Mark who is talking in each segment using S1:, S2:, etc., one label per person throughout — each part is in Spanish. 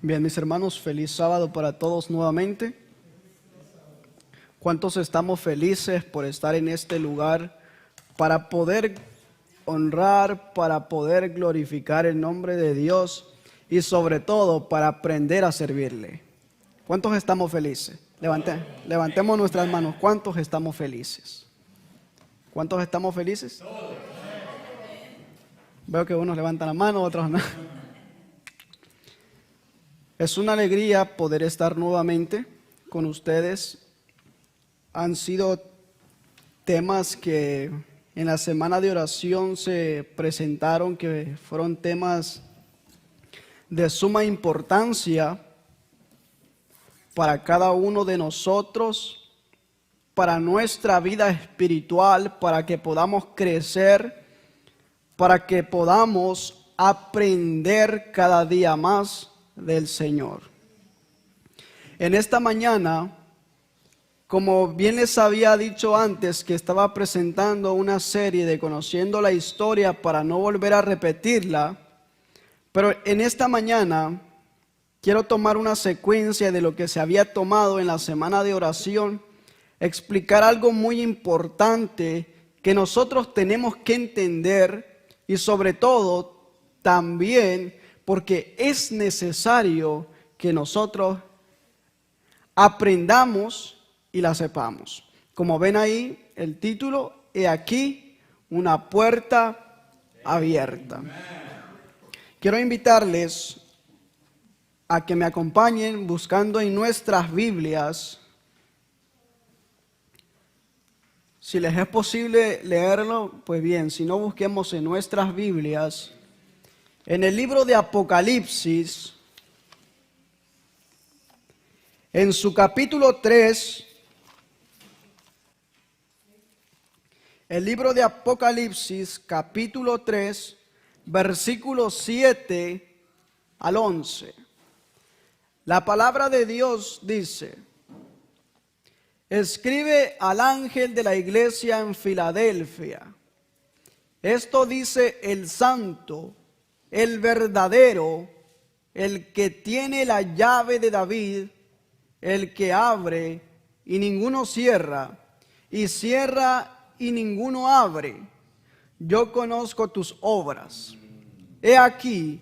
S1: Bien, mis hermanos, feliz sábado para todos nuevamente. ¿Cuántos estamos felices por estar en este lugar para poder honrar, para poder glorificar el nombre de Dios y sobre todo para aprender a servirle? ¿Cuántos estamos felices? Levantemos nuestras manos. ¿Cuántos estamos felices? ¿Cuántos estamos felices? Veo que unos levantan la mano, otros no. Es una alegría poder estar nuevamente con ustedes. Han sido temas que en la semana de oración se presentaron, que fueron temas de suma importancia para cada uno de nosotros, para nuestra vida espiritual, para que podamos crecer, para que podamos aprender cada día más del Señor. En esta mañana, como bien les había dicho antes, que estaba presentando una serie de Conociendo la Historia para no volver a repetirla, pero en esta mañana quiero tomar una secuencia de lo que se había tomado en la semana de oración, explicar algo muy importante que nosotros tenemos que entender y sobre todo también porque es necesario que nosotros aprendamos y la sepamos. Como ven ahí el título, he aquí una puerta abierta. Quiero invitarles a que me acompañen buscando en nuestras Biblias. Si les es posible leerlo, pues bien, si no, busquemos en nuestras Biblias. En el libro de Apocalipsis, en su capítulo 3, el libro de Apocalipsis, capítulo 3, versículos 7 al 11. La palabra de Dios dice: escribe al ángel de la iglesia en Filadelfia. Esto dice el santo, el verdadero, el que tiene la llave de David, el que abre y ninguno cierra, y cierra y ninguno abre. Yo conozco tus obras. He aquí,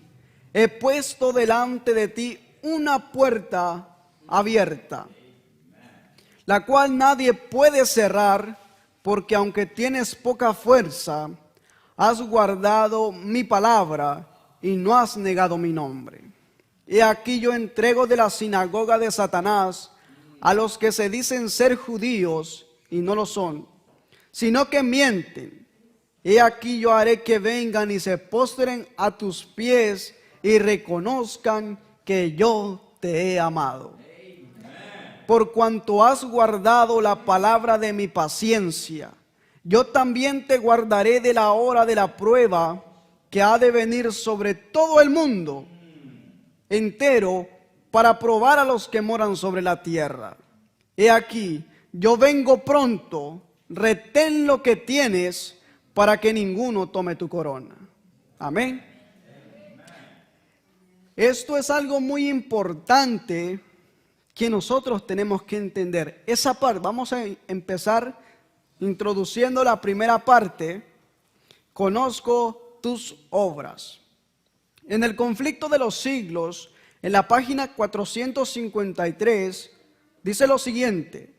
S1: he puesto delante de ti una puerta abierta, la cual nadie puede cerrar, porque aunque tienes poca fuerza, has guardado mi palabra y no has negado mi nombre. He aquí yo entrego de la sinagoga de Satanás a los que se dicen ser judíos y no lo son, sino que mienten. He aquí yo haré que vengan y se postren a tus pies y reconozcan que yo te he amado. Por cuanto has guardado la palabra de mi paciencia, yo también te guardaré de la hora de la prueba que ha de venir sobre todo el mundo entero para probar a los que moran sobre la tierra. He aquí, yo vengo pronto, retén lo que tienes para que ninguno tome tu corona. Amén. Esto es algo muy importante que nosotros tenemos que entender. Esa parte, vamos a empezar introduciendo la primera parte. Conozco tus obras. En el conflicto de los siglos, en la página 453, dice lo siguiente: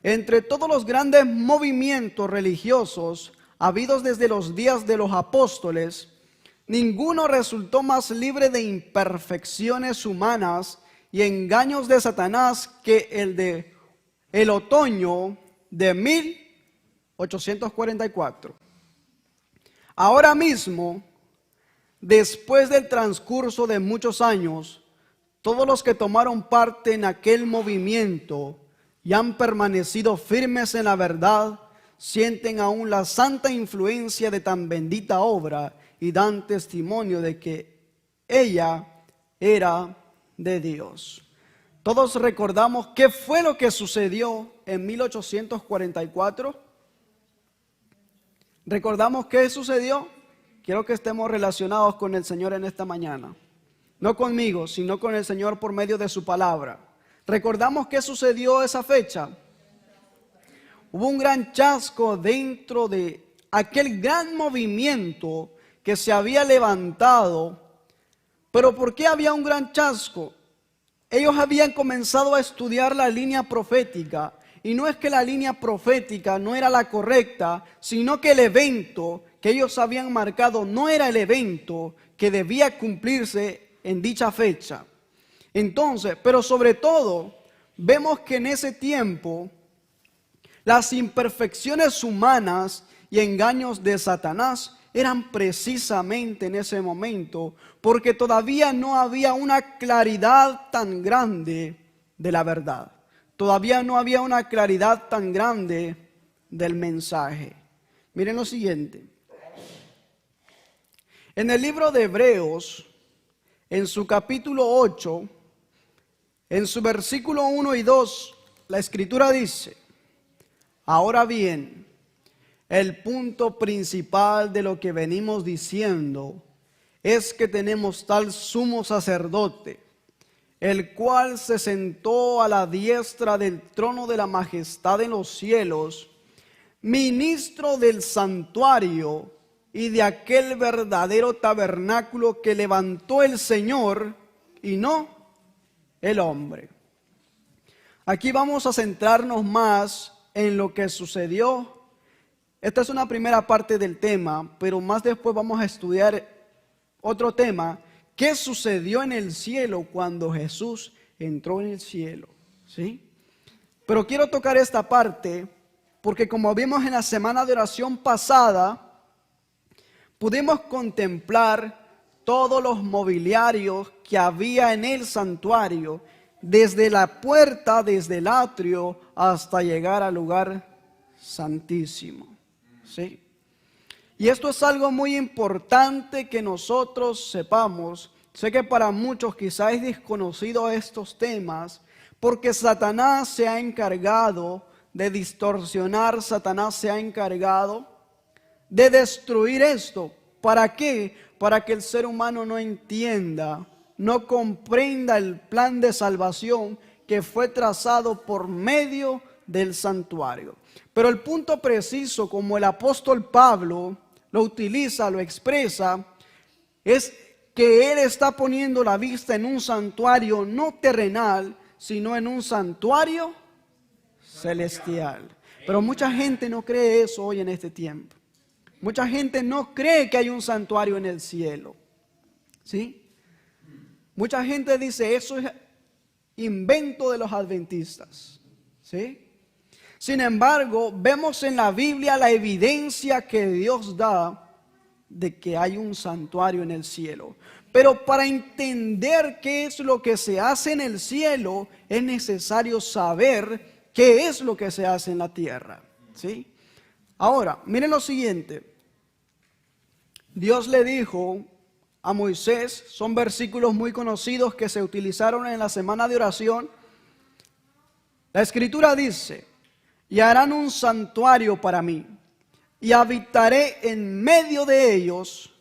S1: entre todos los grandes movimientos religiosos habidos desde los días de los apóstoles, ninguno resultó más libre de imperfecciones humanas y engaños de Satanás que el otoño de 1844. Ahora mismo, después del transcurso de muchos años, todos los que tomaron parte en aquel movimiento y han permanecido firmes en la verdad, sienten aún la santa influencia de tan bendita obra y dan testimonio de que ella era de Dios. Todos recordamos qué fue lo que sucedió en 1844. ¿Recordamos qué sucedió? Quiero que estemos relacionados con el Señor en esta mañana. No conmigo, sino con el Señor por medio de su palabra. ¿Recordamos qué sucedió esa fecha? Hubo un gran chasco dentro de aquel gran movimiento que se había levantado. ¿Pero por qué había un gran chasco? Ellos habían comenzado a estudiar la línea profética. Y no es que la línea profética no era la correcta, sino que el evento que ellos habían marcado no era el evento que debía cumplirse en dicha fecha. Entonces, pero sobre todo, vemos que en ese tiempo las imperfecciones humanas y engaños de Satanás eran precisamente en ese momento, porque todavía no había una claridad tan grande de la verdad. Todavía no había una claridad tan grande del mensaje. Miren lo siguiente. En el libro de Hebreos, en su capítulo 8, en su versículo 1 y 2, la Escritura dice: ahora bien, el punto principal de lo que venimos diciendo es que tenemos tal sumo sacerdote, el cual se sentó a la diestra del trono de la majestad en los cielos, ministro del santuario y de aquel verdadero tabernáculo que levantó el Señor y no el hombre. Aquí vamos a centrarnos más en lo que sucedió. Esta es una primera parte del tema, pero más después vamos a estudiar otro tema. ¿Qué sucedió en el cielo cuando Jesús entró en el cielo? ¿Sí? Pero quiero tocar esta parte porque, como vimos en la semana de oración pasada, pudimos contemplar todos los mobiliarios que había en el santuario, desde la puerta, desde el atrio, hasta llegar al lugar santísimo. ¿Sí? Y esto es algo muy importante que nosotros sepamos. Sé que para muchos quizás es desconocido estos temas, porque Satanás se ha encargado de distorsionar, Satanás se ha encargado de destruir esto. ¿Para qué? Para que el ser humano no entienda, no comprenda el plan de salvación que fue trazado por medio del santuario. Pero el punto preciso, como el apóstol Pablo lo utiliza, lo expresa, es que él está poniendo la vista en un santuario no terrenal, sino en un santuario celestial. Pero mucha gente no cree eso hoy en este tiempo. Mucha gente no cree que hay un santuario en el cielo. ¿Sí? Mucha gente dice, eso es invento de los adventistas. ¿Sí? Sin embargo, vemos en la Biblia la evidencia que Dios da de que hay un santuario en el cielo. Pero para entender qué es lo que se hace en el cielo, es necesario saber qué es lo que se hace en la tierra. ¿Sí? Ahora, miren lo siguiente. Dios le dijo a Moisés, son versículos muy conocidos que se utilizaron en la semana de oración. La Escritura dice: y harán un santuario para mí, y habitaré en medio de ellos.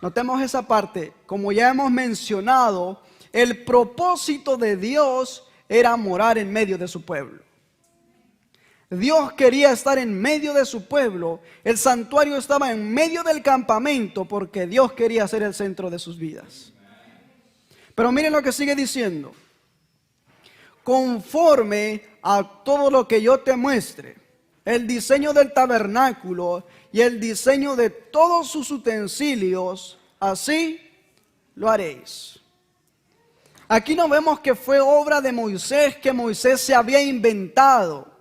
S1: Notemos esa parte. Como ya hemos mencionado, el propósito de Dios era morar en medio de su pueblo. Dios quería estar en medio de su pueblo. El santuario estaba en medio del campamento porque Dios quería ser el centro de sus vidas. Pero miren lo que sigue diciendo: conforme a todo lo que yo te muestre, el diseño del tabernáculo y el diseño de todos sus utensilios, así lo haréis. Aquí no vemos que fue obra de Moisés, que Moisés se había inventado,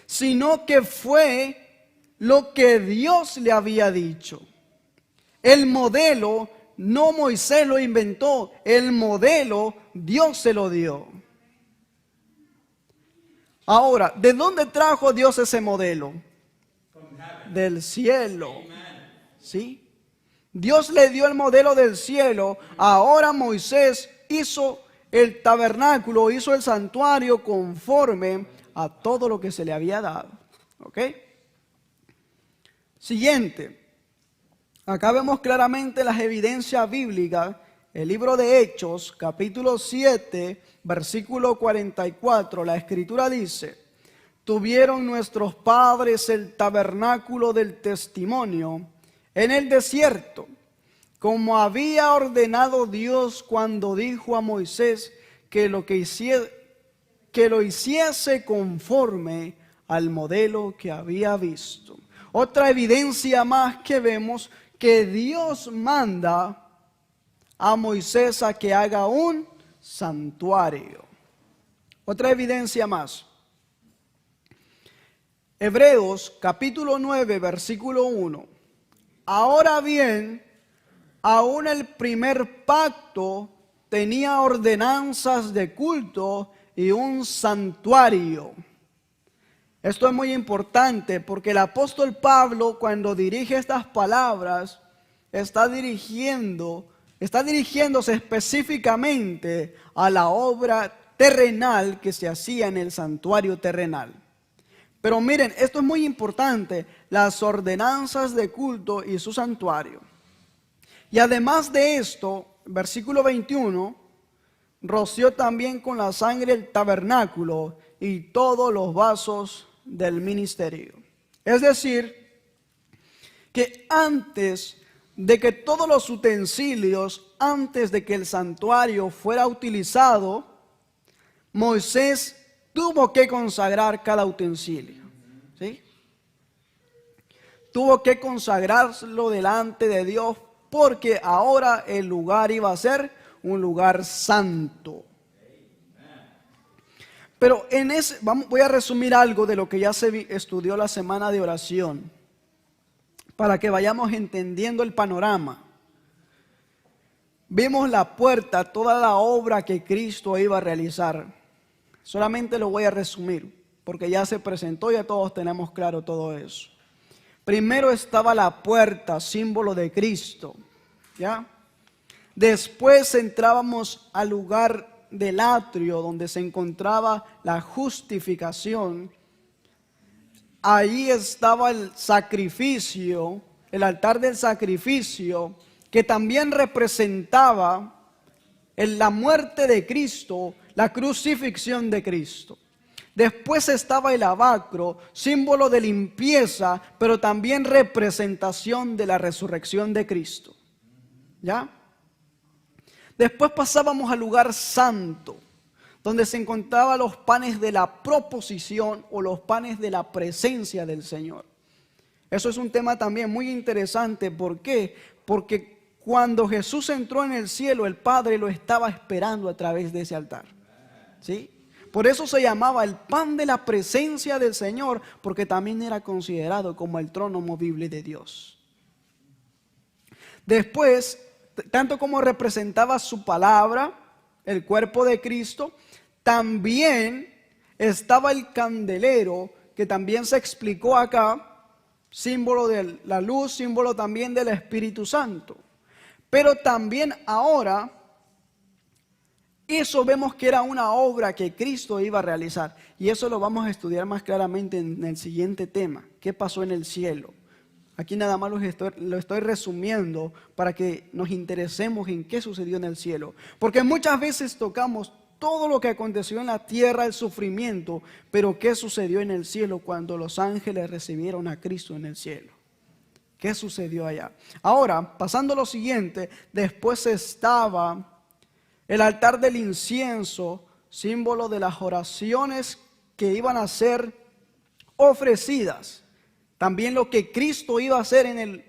S1: sino que fue lo que Dios le había dicho. El modelo, no Moisés lo inventó, el modelo Dios se lo dio. Ahora, ¿de dónde trajo Dios ese modelo? Del cielo. ¿Sí? Dios le dio el modelo del cielo. Ahora Moisés hizo el tabernáculo, hizo el santuario conforme a todo lo que se le había dado. ¿Ok? Siguiente. Acá vemos claramente las evidencias bíblicas. El libro de Hechos, capítulo 7, versículo 44, la Escritura dice: tuvieron nuestros padres el tabernáculo del testimonio en el desierto, como había ordenado Dios cuando dijo a Moisés que lo hiciese conforme al modelo que había visto. Otra evidencia más que vemos, que Dios manda a Moisés a que haga un santuario. Otra evidencia más. Hebreos capítulo 9, versículo 1. Ahora bien, aún el primer pacto tenía ordenanzas de culto y un santuario. Esto es muy importante porque el apóstol Pablo, cuando dirige estas palabras, está dirigiéndose específicamente a la obra terrenal que se hacía en el santuario terrenal. Pero miren, esto es muy importante, las ordenanzas de culto y su santuario. Y además de esto, versículo 21, roció también con la sangre el tabernáculo y todos los vasos del ministerio. Es decir, que antes de que todos los utensilios, antes de que el santuario fuera utilizado, Moisés tuvo que consagrar cada utensilio, ¿sí? Tuvo que consagrarlo delante de Dios porque ahora el lugar iba a ser un lugar santo. Pero voy a resumir algo de lo que ya se estudió la semana de oración, para que vayamos entendiendo el panorama. Vimos la puerta, toda la obra que Cristo iba a realizar. Solamente lo voy a resumir, porque ya se presentó, ya todos tenemos claro todo eso. Primero estaba la puerta, símbolo de Cristo, ¿ya? Después entrábamos al lugar del atrio donde se encontraba la justificación. Ahí estaba el sacrificio, el altar del sacrificio, que también representaba la muerte de Cristo, la crucifixión de Cristo. Después estaba el lavacro, símbolo de limpieza, pero también representación de la resurrección de Cristo. ¿Ya? Después pasábamos al lugar santo, donde se encontraban los panes de la proposición o los panes de la presencia del Señor. Eso es un tema también muy interesante. ¿Por qué? Porque cuando Jesús entró en el cielo, el Padre lo estaba esperando a través de ese altar. ¿Sí? Por eso se llamaba el pan de la presencia del Señor, porque también era considerado como el trono movible de Dios. Después, tanto como representaba su palabra, el cuerpo de Cristo, también estaba el candelero, que también se explicó acá, símbolo de la luz, símbolo también del Espíritu Santo. Pero también ahora, eso vemos que era una obra que Cristo iba a realizar. Y eso lo vamos a estudiar más claramente en el siguiente tema. ¿Qué pasó en el cielo? Aquí nada más lo estoy resumiendo para que nos interesemos en qué sucedió en el cielo. Porque muchas veces tocamos todo lo que aconteció en la tierra, el sufrimiento, pero ¿qué sucedió en el cielo cuando los ángeles recibieron a Cristo en el cielo? ¿Qué sucedió allá? Ahora, pasando a lo siguiente, después estaba el altar del incienso, símbolo de las oraciones que iban a ser ofrecidas. También lo que Cristo iba a hacer en el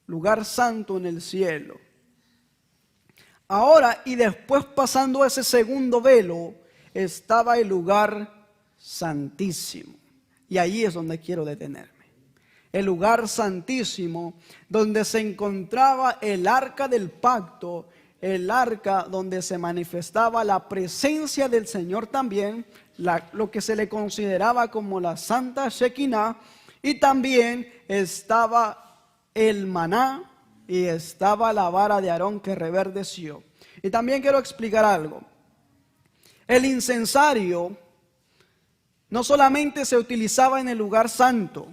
S1: lugar santo en el cielo. Ahora, y después pasando ese segundo velo, estaba el lugar santísimo. Y ahí es donde quiero detenerme. El lugar santísimo, donde se encontraba el arca del pacto, el arca donde se manifestaba la presencia del Señor también, lo que se le consideraba como la Santa Shekinah. Y también estaba el maná y estaba la vara de Aarón que reverdeció. Y también quiero explicar algo. El incensario no solamente se utilizaba en el lugar santo.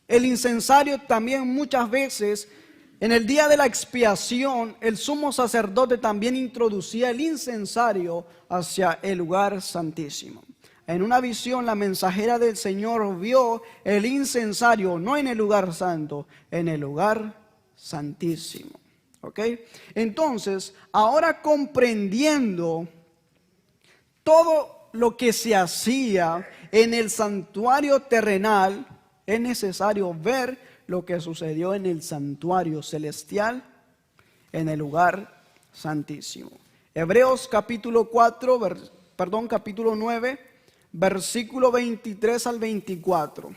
S1: El incensario también muchas veces En el día de la expiación, el sumo sacerdote también introducía el incensario hacia el lugar santísimo. En una visión, la mensajera del Señor vio el incensario no en el lugar santo, en el lugar santísimo. ¿Ok? Entonces, ahora comprendiendo todo lo que se hacía en el santuario terrenal, es necesario ver lo que sucedió en el santuario celestial, en el lugar santísimo. Hebreos capítulo 9, versículo 23 al 24.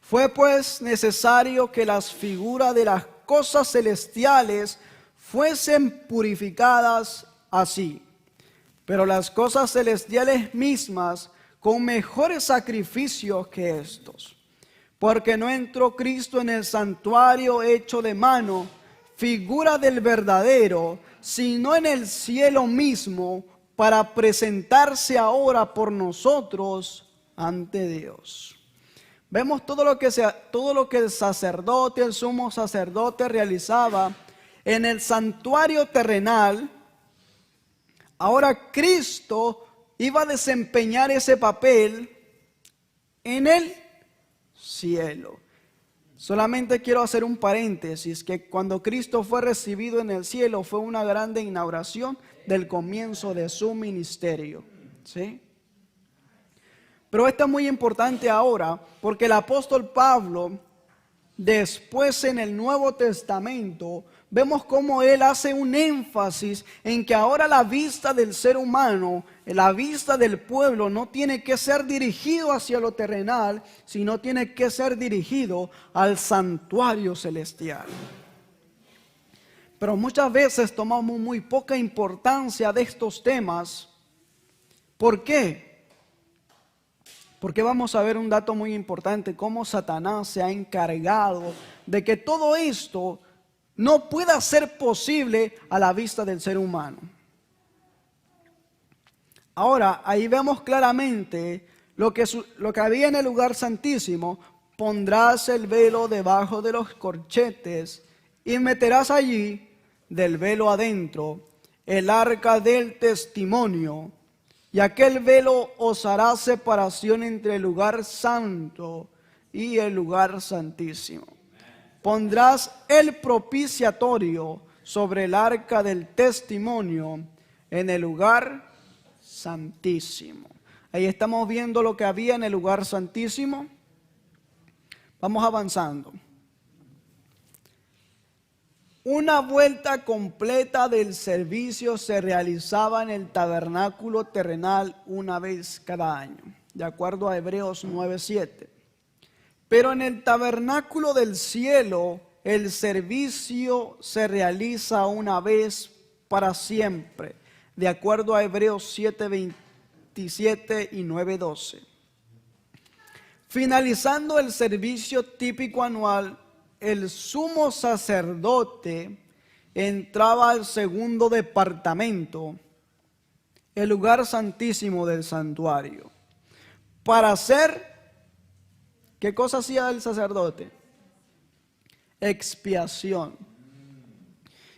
S1: Fue pues necesario que las figuras de las cosas celestiales fuesen purificadas así, pero las cosas celestiales mismas con mejores sacrificios que estos. Porque no entró Cristo en el santuario hecho de mano, figura del verdadero, sino en el cielo mismo, para presentarse ahora por nosotros ante Dios. Vemos todo lo que el sacerdote, el sumo sacerdote realizaba en el santuario terrenal. Ahora Cristo iba a desempeñar ese papel en el cielo. Solamente quiero hacer un paréntesis, que cuando Cristo fue recibido en el cielo fue una grande inauguración del comienzo de su ministerio. ¿Sí? Pero esto es muy importante ahora, porque el apóstol Pablo, después en el Nuevo Testamento, vemos cómo él hace un énfasis en que ahora la vista del ser humano, la vista del pueblo, no tiene que ser dirigido hacia lo terrenal, sino tiene que ser dirigido al santuario celestial. Pero muchas veces tomamos muy poca importancia de estos temas. ¿Por qué? Porque vamos a ver un dato muy importante, cómo Satanás se ha encargado de que todo esto no pueda ser posible a la vista del ser humano. Ahora, ahí vemos claramente lo que había en el lugar santísimo. Pondrás el velo debajo de los corchetes y meterás allí del velo adentro el arca del testimonio. Y aquel velo os hará separación entre el lugar santo y el lugar santísimo. Pondrás el propiciatorio sobre el arca del testimonio en el lugar santísimo. Ahí estamos viendo lo que había en el lugar santísimo. Vamos avanzando. Una vuelta completa del servicio se realizaba en el tabernáculo terrenal una vez cada año, de acuerdo a Hebreos 9:7. Pero en el tabernáculo del cielo el servicio se realiza una vez para siempre, de acuerdo a Hebreos 7:27 y 9:12. Finalizando el servicio típico anual, el sumo sacerdote entraba al segundo departamento, el lugar santísimo del santuario, para hacer, ¿qué cosa hacía el sacerdote? Expiación.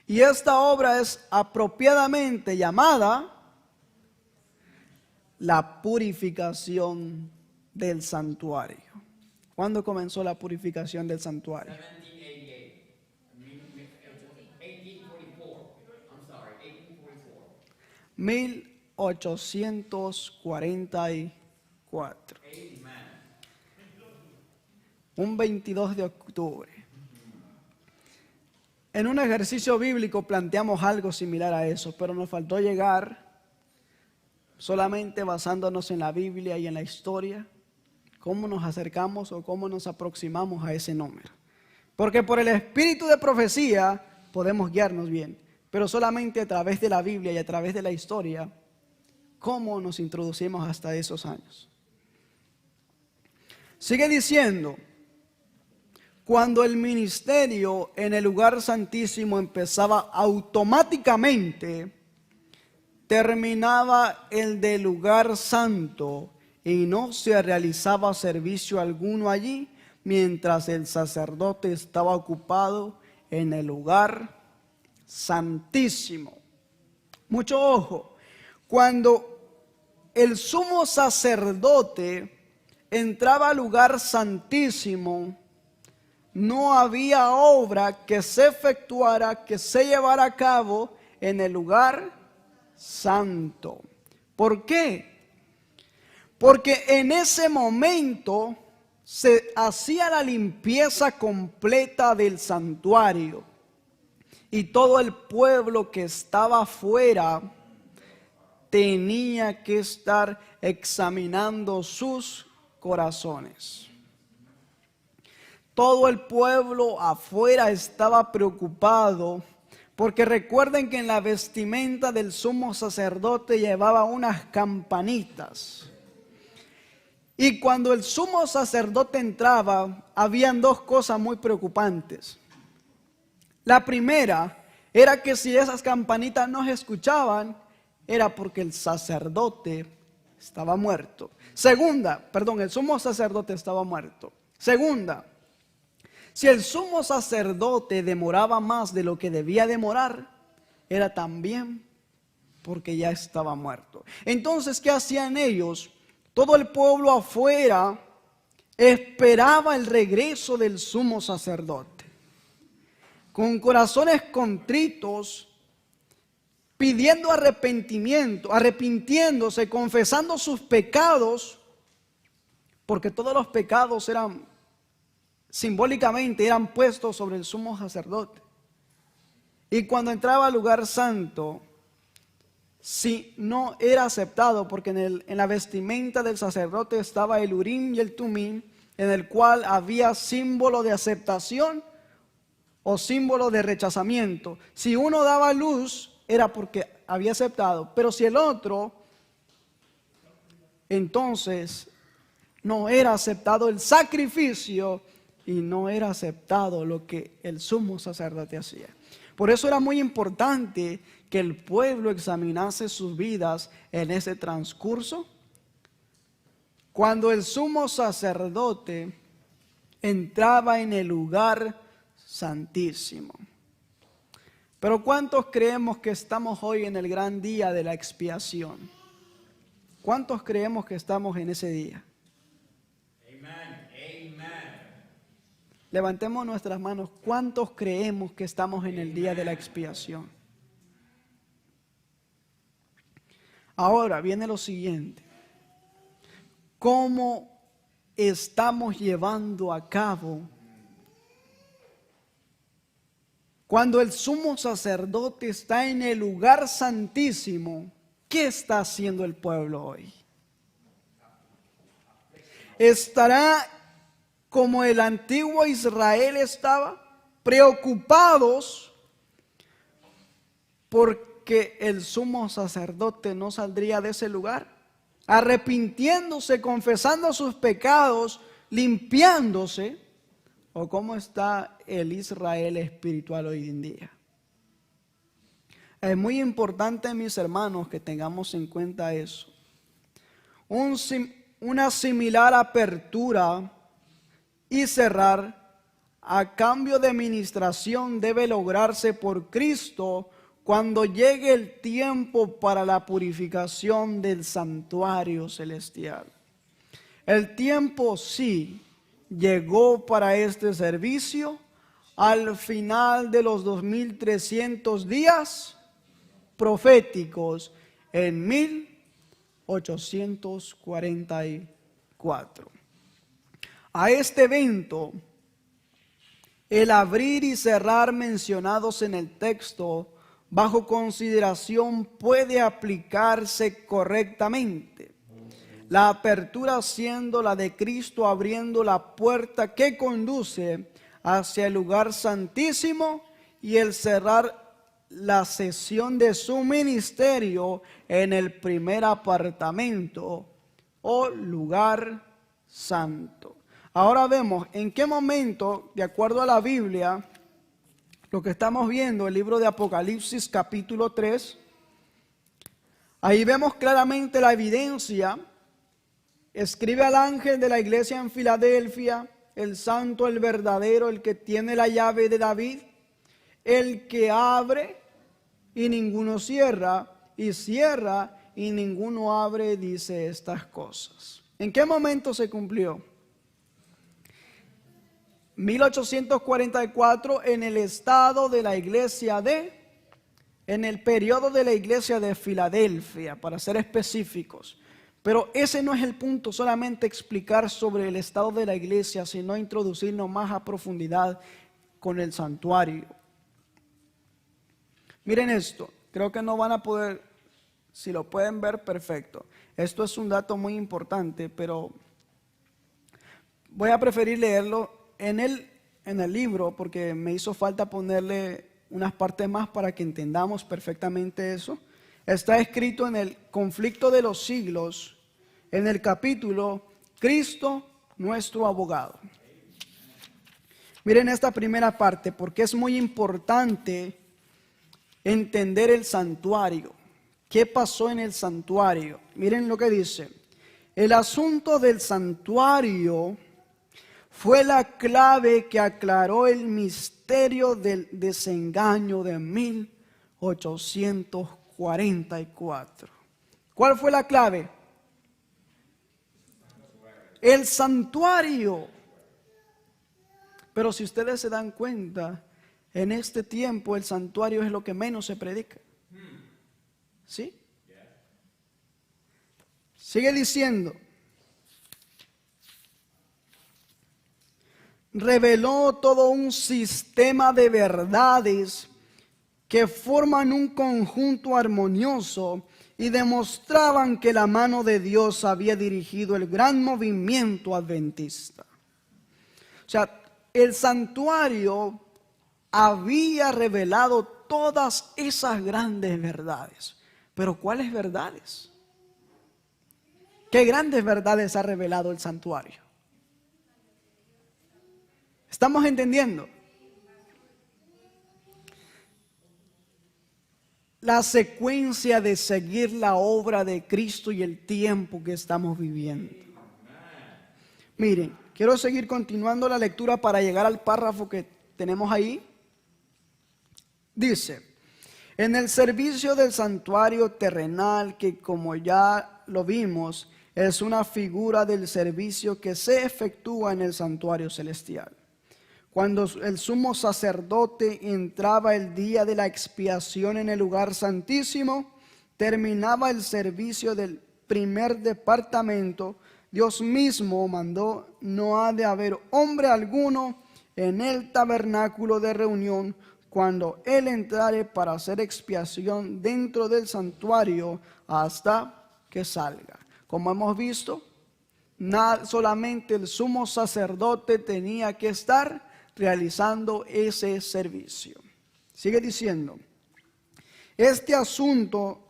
S1: Y esta obra es apropiadamente llamada la purificación del santuario. ¿Cuándo comenzó la purificación del santuario? 1844. Un 22 de octubre. En un ejercicio bíblico planteamos algo similar a eso, pero nos faltó llegar solamente basándonos en la Biblia y en la historia. ¿Cómo nos acercamos o cómo nos aproximamos a ese número? Porque por el espíritu de profecía podemos guiarnos bien, pero solamente a través de la Biblia y a través de la historia, ¿cómo nos introducimos hasta esos años? Sigue diciendo, cuando el ministerio en el lugar santísimo empezaba automáticamente, terminaba el del lugar santo y no se realizaba servicio alguno allí mientras el sacerdote estaba ocupado en el lugar santísimo. Mucho ojo, cuando el sumo sacerdote entraba al lugar santísimo, no había obra que se efectuara, que se llevara a cabo en el lugar santo. ¿Por qué? Porque en ese momento se hacía la limpieza completa del santuario y todo el pueblo que estaba afuera tenía que estar examinando sus corazones. Todo el pueblo afuera estaba preocupado, porque recuerden que en la vestimenta del sumo sacerdote llevaba unas campanitas. Y cuando el sumo sacerdote entraba, habían dos cosas muy preocupantes. La primera era que si esas campanitas no se escuchaban, era porque el sacerdote estaba muerto. El sumo sacerdote estaba muerto. Segunda, si el sumo sacerdote demoraba más de lo que debía demorar, era también porque ya estaba muerto. Entonces, ¿qué hacían ellos? Todo el pueblo afuera esperaba el regreso del sumo sacerdote. Con corazones contritos, pidiendo arrepintiéndose, confesando sus pecados, porque todos los pecados simbólicamente eran puestos sobre el sumo sacerdote. Y cuando entraba al lugar santo, si no era aceptado, porque en la vestimenta del sacerdote estaba el Urim y el Tumim, en el cual había símbolo de aceptación o símbolo de rechazamiento. Si uno daba luz, era porque había aceptado, pero si el otro, entonces no era aceptado el sacrificio y no era aceptado lo que el sumo sacerdote hacía. Por eso era muy importante que el pueblo examinase sus vidas en ese transcurso. Cuando el sumo sacerdote entraba en el lugar santísimo. Pero ¿cuántos creemos que estamos hoy en el gran día de la expiación? ¿Cuántos creemos que estamos en ese día? Levantemos nuestras manos. ¿Cuántos creemos que estamos en el día de la expiación? Ahora viene lo siguiente. ¿Cómo estamos llevando a cabo cuando el sumo sacerdote está en el lugar santísimo? ¿Qué está haciendo el pueblo hoy? ¿Estará como el antiguo Israel estaba, preocupados porque el sumo sacerdote no saldría de ese lugar, arrepintiéndose, confesando sus pecados, limpiándose? ¿O cómo está el Israel espiritual hoy en día? Es muy importante, mis hermanos, que tengamos en cuenta eso. Una similar apertura y cerrar a cambio de administración debe lograrse por Cristo cuando llegue el tiempo para la purificación del santuario celestial. El tiempo sí llegó para este servicio al final de los 2300 días proféticos en 1844. A este evento, el abrir y cerrar mencionados en el texto bajo consideración puede aplicarse correctamente. La apertura siendo la de Cristo abriendo la puerta que conduce hacia el lugar santísimo, y el cerrar la sesión de su ministerio en el primer apartamento o lugar santo. Ahora vemos en qué momento, de acuerdo a la Biblia, lo que estamos viendo, el libro de Apocalipsis capítulo 3, ahí vemos claramente la evidencia. Escribe al ángel de la iglesia en Filadelfia, el santo, el verdadero, el que tiene la llave de David. el que abre y ninguno cierra, y cierra y ninguno abre, dice estas cosas. ¿En qué momento se cumplió? 1844, en el estado de la iglesia en el periodo de la iglesia de Filadelfia, para ser específicos. Pero ese no es el punto, solamente explicar sobre el estado de la iglesia, sino introducirnos más a profundidad con el santuario. Miren esto, creo que no van a poder, si lo pueden ver, perfecto. Esto es un dato muy importante, pero voy a preferir leerlo en el libro, porque me hizo falta ponerle unas partes más para que entendamos perfectamente eso. Está escrito en el Conflicto de los Siglos, en el capítulo Cristo nuestro abogado. Miren esta primera parte, porque es muy importante entender el santuario. ¿Qué pasó en el santuario? Miren lo que dice. El asunto del santuario fue la clave que aclaró el misterio del desengaño de 1844. ¿Cuál fue la clave? El santuario. Pero si ustedes se dan cuenta, en este tiempo el santuario es lo que menos se predica. ¿Sí? Sigue diciendo. Reveló todo un sistema de verdades que forman un conjunto armonioso y demostraban que la mano de Dios había dirigido el gran movimiento adventista. O sea, el santuario había revelado todas esas grandes verdades. Pero ¿cuáles verdades? ¿Qué grandes verdades ha revelado el santuario? ¿Estamos entendiendo? La secuencia de seguir la obra de Cristo y el tiempo que estamos viviendo. Miren, quiero seguir continuando la lectura para llegar al párrafo que tenemos ahí. Dice, en el servicio del santuario terrenal, que como ya lo vimos, es una figura del servicio que se efectúa en el santuario celestial. Cuando el sumo sacerdote entraba el día de la expiación en el lugar santísimo, terminaba el servicio del primer departamento, Dios mismo mandó: no ha de haber hombre alguno en el tabernáculo de reunión cuando él entrare para hacer expiación dentro del santuario hasta que salga. Como hemos visto, solamente el sumo sacerdote tenía que estar realizando ese servicio. Sigue diciendo, este asunto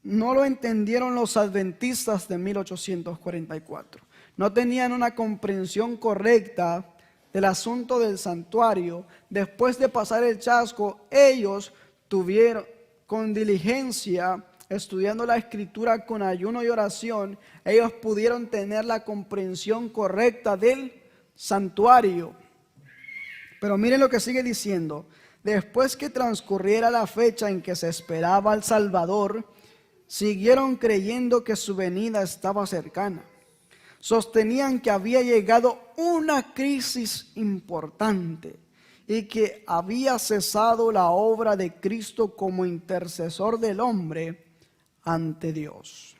S1: no lo entendieron los adventistas de 1844. No tenían una comprensión correcta del asunto del santuario. Después de pasar el chasco, ellos tuvieron con diligencia, estudiando la escritura con ayuno y oración, ellos pudieron tener la comprensión correcta del santuario. Pero miren lo que sigue diciendo. Después que transcurriera la fecha en que se esperaba al Salvador, siguieron creyendo que su venida estaba cercana. Sostenían que había llegado una crisis importante y que había cesado la obra de Cristo como intercesor del hombre ante Dios.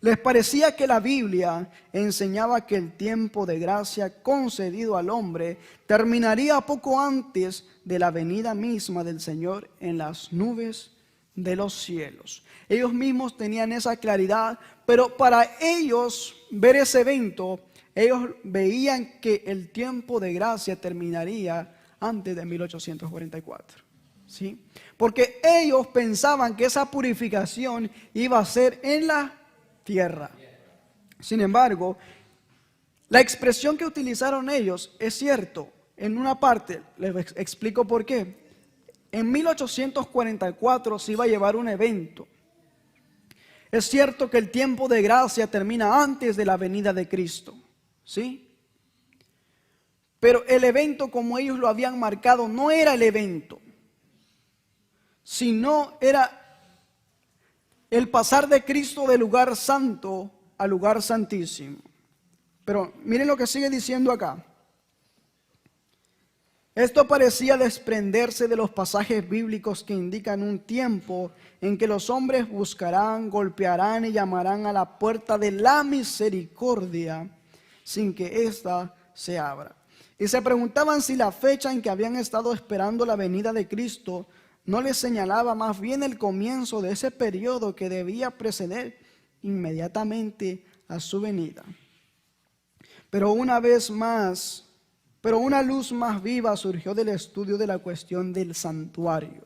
S1: Les parecía que la Biblia enseñaba que el tiempo de gracia concedido al hombre terminaría poco antes de la venida misma del Señor en las nubes de los cielos. Ellos mismos tenían esa claridad, pero para ellos ver ese evento, ellos veían que el tiempo de gracia terminaría antes de 1844. ¿Sí? Porque ellos pensaban que esa purificación iba a ser en la tierra. Sin embargo, la expresión que utilizaron ellos es cierto. En una parte, les explico por qué. En 1844 se iba a llevar un evento. Es cierto que el tiempo de gracia termina antes de la venida de Cristo, ¿sí? Pero el evento como ellos lo habían marcado no era el evento, sino era el pasar de Cristo del lugar santo al lugar santísimo. Pero miren lo que sigue diciendo acá. Esto parecía desprenderse de los pasajes bíblicos que indican un tiempo en que los hombres buscarán, golpearán y llamarán a la puerta de la misericordia sin que ésta se abra. Y se preguntaban si la fecha en que habían estado esperando la venida de Cristo no les señalaba más bien el comienzo de ese periodo que debía preceder inmediatamente a su venida. Pero una luz más viva surgió del estudio de la cuestión del santuario.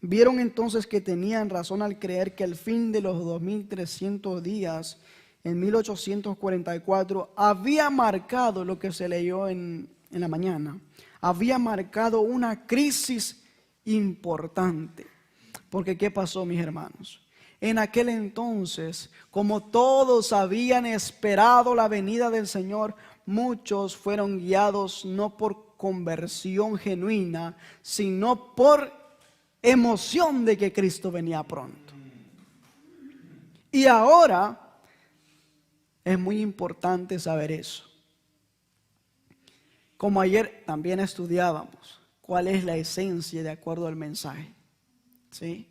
S1: Vieron entonces que tenían razón al creer que el fin de los 2300 días en 1844 había marcado lo que se leyó en la mañana. Había marcado una crisis importante. Porque ¿qué pasó, mis hermanos? En aquel entonces, como todos habían esperado la venida del Señor, muchos fueron guiados no por conversión genuina, sino por emoción de que Cristo venía pronto. Y ahora es muy importante saber eso. Como ayer también estudiábamos, cuál es la esencia de acuerdo al mensaje. ¿Sí?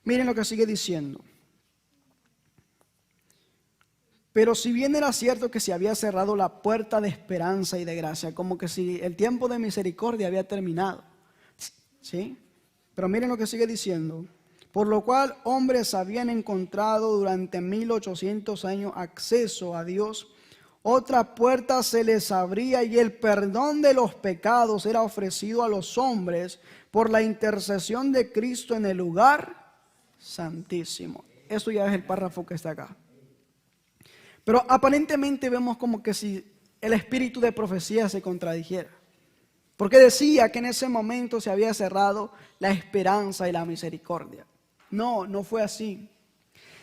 S1: Miren lo que sigue diciendo. Pero si bien era cierto que se había cerrado la puerta de esperanza y de gracia, como que si el tiempo de misericordia había terminado. ¿Sí? Pero miren lo que sigue diciendo. Por lo cual hombres habían encontrado durante 1800 años acceso a Dios. Otra puerta se les abría y el perdón de los pecados era ofrecido a los hombres por la intercesión de Cristo en el lugar santísimo. Esto ya es el párrafo que está acá. Pero aparentemente vemos como que si el espíritu de profecía se contradijera. Porque decía que en ese momento se había cerrado la esperanza y la misericordia. No, no fue así.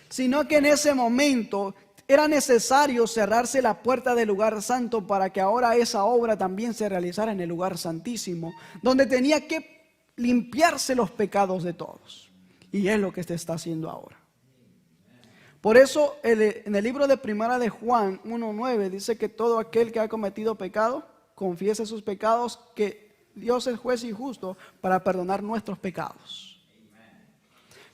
S1: Sino que en ese momento era necesario cerrarse la puerta del lugar santo para que ahora esa obra también se realizara en el lugar santísimo, donde tenía que limpiarse los pecados de todos. Y es lo que se está haciendo ahora. Por eso en el libro de Primera de Juan 1:9 dice que todo aquel que ha cometido pecado, confiese sus pecados, que Dios es juez y justo para perdonar nuestros pecados.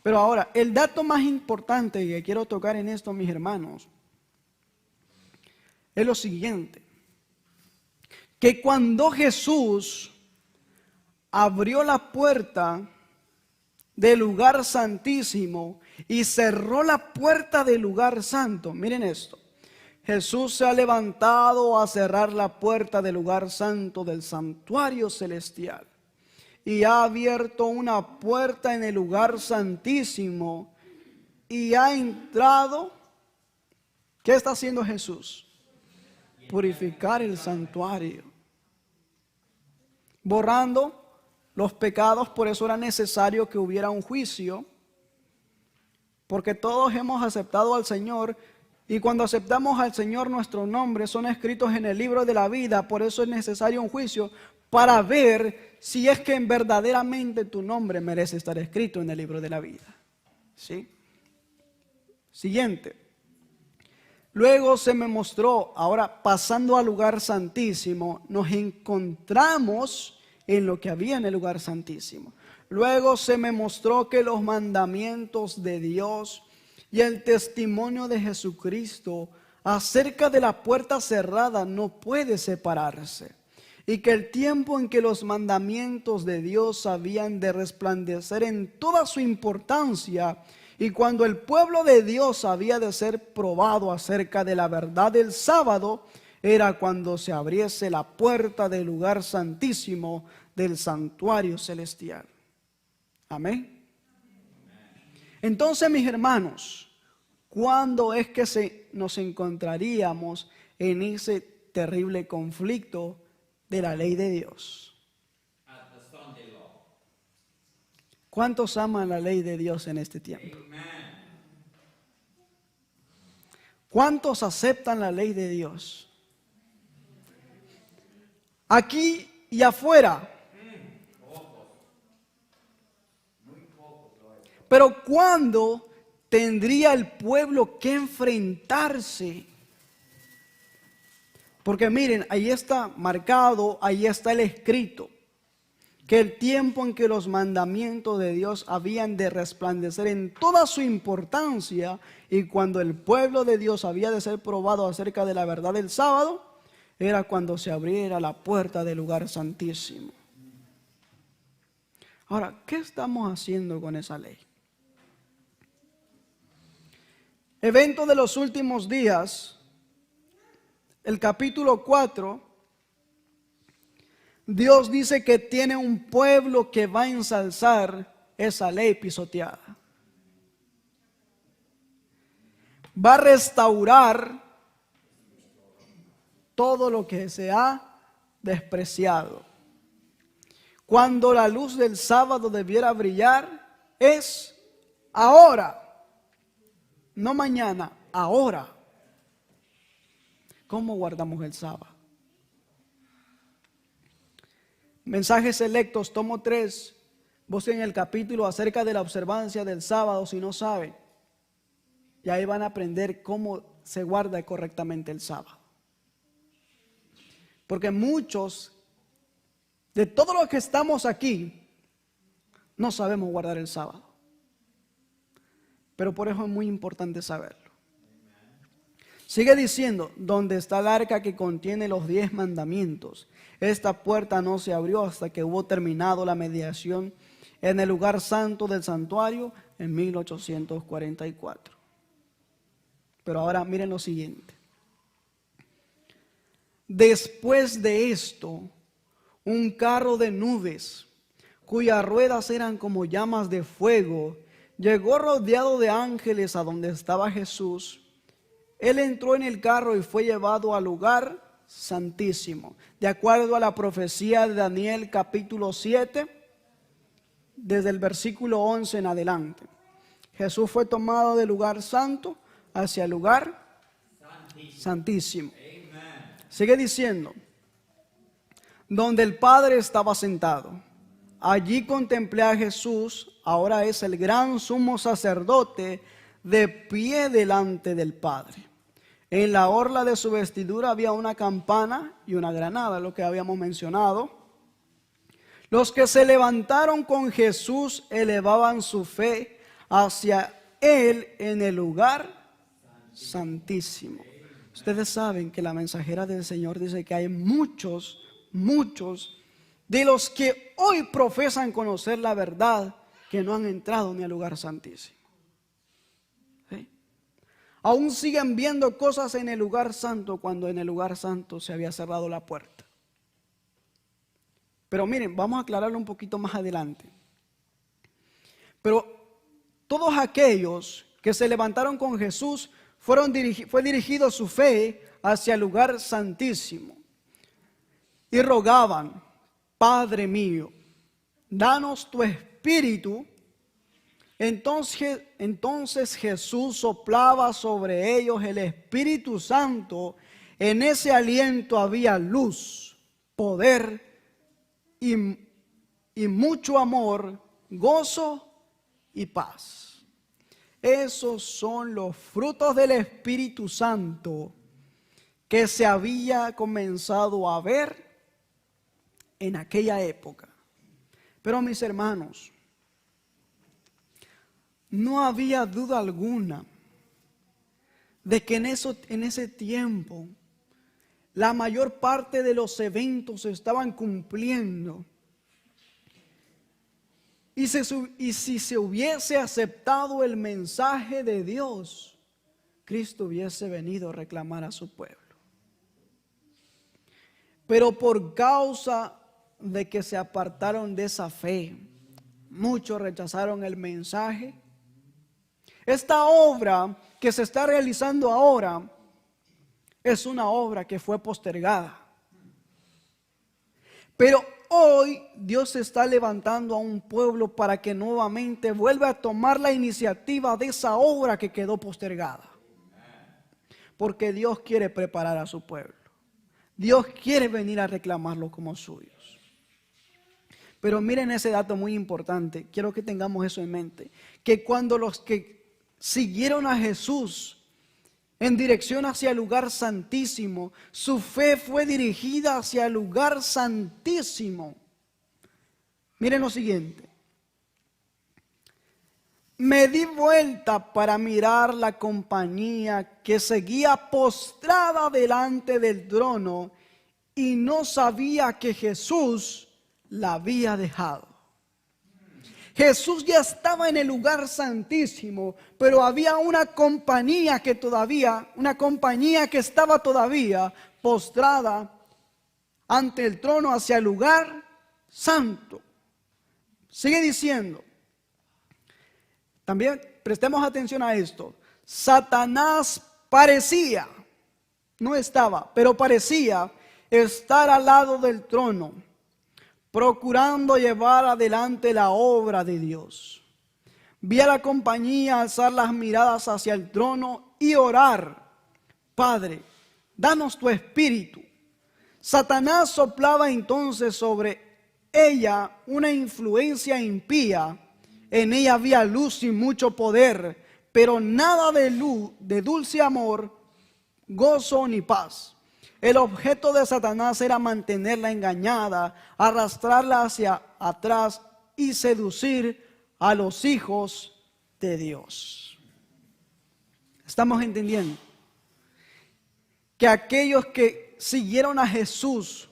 S1: Pero ahora, el dato más importante que quiero tocar en esto, mis hermanos, es lo siguiente. Que cuando Jesús abrió la puerta del lugar santísimo y cerró la puerta del lugar santo, miren esto. Jesús se ha levantado a cerrar la puerta del lugar santo del santuario celestial y ha abierto una puerta en el lugar santísimo y ha entrado. ¿Qué está haciendo Jesús? Purificar el santuario, borrando los pecados. Por eso era necesario que hubiera un juicio, porque todos hemos aceptado al Señor, y cuando aceptamos al Señor nuestros nombres son escritos en el libro de la vida. Por eso es necesario un juicio para ver si es que verdaderamente tu nombre merece estar escrito en el libro de la vida. ¿Sí? Siguiente. Luego se me mostró, ahora pasando al lugar santísimo, nos encontramos en lo que había en el lugar santísimo. Luego se me mostró que los mandamientos de Dios y el testimonio de Jesucristo acerca de la puerta cerrada no puede separarse. Y que el tiempo en que los mandamientos de Dios habían de resplandecer en toda su importancia, y cuando el pueblo de Dios había de ser probado acerca de la verdad del sábado, era cuando se abriese la puerta del lugar santísimo del santuario celestial. Amén. Entonces, mis hermanos, ¿cuándo es que nos encontraríamos en ese terrible conflicto de la ley de Dios? ¿Cuántos aman la ley de Dios en este tiempo? ¿Cuántos aceptan la ley de Dios? aquí y afuera. Pero ¿cuándo tendría el pueblo que enfrentarse? Porque miren, ahí está marcado, ahí está el escrito, que el tiempo en que los mandamientos de Dios habían de resplandecer en toda su importancia, y cuando el pueblo de Dios había de ser probado acerca de la verdad del sábado, era cuando se abriera la puerta del lugar santísimo. Ahora, ¿qué estamos haciendo con esa ley? Evento de los últimos días, el capítulo 4, Dios dice que tiene un pueblo que va a ensalzar esa ley pisoteada. Va a restaurar todo lo que se ha despreciado. Cuando la luz del sábado debiera brillar, es ahora. No mañana, ahora. ¿Cómo guardamos el sábado? Mensajes selectos, tomo 3. Busquen el capítulo acerca de la observancia del sábado si no saben. Y ahí van a aprender cómo se guarda correctamente el sábado. Porque muchos, de todos los que estamos aquí, no sabemos guardar el sábado. Pero por eso es muy importante saberlo. Sigue diciendo, donde está el arca que contiene los 10 mandamientos. Esta puerta no se abrió hasta que hubo terminado la mediación en el lugar santo del santuario en 1844. Pero ahora miren lo siguiente. Después de esto, un carro de nubes, cuyas ruedas eran como llamas de fuego, llegó rodeado de ángeles a donde estaba Jesús. Él entró en el carro y fue llevado al lugar santísimo. De acuerdo a la profecía de Daniel capítulo 7, desde el versículo 11 en adelante. Jesús fue tomado del lugar santo hacia el lugar santísimo. Sigue diciendo, donde el Padre estaba sentado. Allí contemplé a Jesús, ahora es el gran sumo sacerdote, de pie delante del Padre. En la orla de su vestidura había una campana y una granada, lo que habíamos mencionado. Los que se levantaron con Jesús elevaban su fe hacia Él en el lugar santísimo. Ustedes saben que la mensajera del Señor dice que hay muchos de los que hoy profesan conocer la verdad que no han entrado ni al lugar santísimo. ¿Sí? Aún siguen viendo cosas en el lugar santo cuando en el lugar santo se había cerrado la puerta. Pero miren, vamos a aclararlo un poquito más adelante. Pero todos aquellos que se levantaron con Jesús fue dirigido su fe hacia el lugar santísimo. Y rogaban, Padre mío, danos tu espíritu. Entonces Jesús soplaba sobre ellos el Espíritu Santo. En ese aliento había luz, poder y mucho amor, gozo y paz. Esos son los frutos del Espíritu Santo que se había comenzado a ver en aquella época. Pero mis hermanos, no había duda alguna de que en ese tiempo la mayor parte de los eventos se estaban cumpliendo. Y si se hubiese aceptado el mensaje de Dios, Cristo hubiese venido a reclamar a su pueblo. Pero por causa de que se apartaron de esa fe, muchos rechazaron el mensaje. Esta obra que se está realizando ahora es una obra que fue postergada. Pero hoy Dios está levantando a un pueblo para que nuevamente vuelva a tomar la iniciativa de esa obra que quedó postergada. Porque Dios quiere preparar a su pueblo. Dios quiere venir a reclamarlos como suyos. Pero miren ese dato muy importante, quiero que tengamos eso en mente, que cuando los que siguieron a Jesús en dirección hacia el lugar santísimo, su fe fue dirigida hacia el lugar santísimo. Miren lo siguiente. Me di vuelta para mirar la compañía que seguía postrada delante del trono y no sabía que Jesús la había dejado. Jesús ya estaba en el lugar santísimo, pero había una compañía que estaba todavía postrada ante el trono hacia el lugar santo. Sigue diciendo. También prestemos atención a esto. Satanás parecía, no estaba, pero parecía estar al lado del trono, procurando llevar adelante la obra de Dios. Vi a la compañía alzar las miradas hacia el trono y orar: Padre, danos tu espíritu. Satanás soplaba entonces sobre ella una influencia impía. En ella había luz y mucho poder, pero nada de luz, de dulce amor, gozo ni paz. El objeto de Satanás era mantenerla engañada, arrastrarla hacia atrás y seducir a los hijos de Dios. ¿Estamos entendiendo? Que aquellos que siguieron a Jesús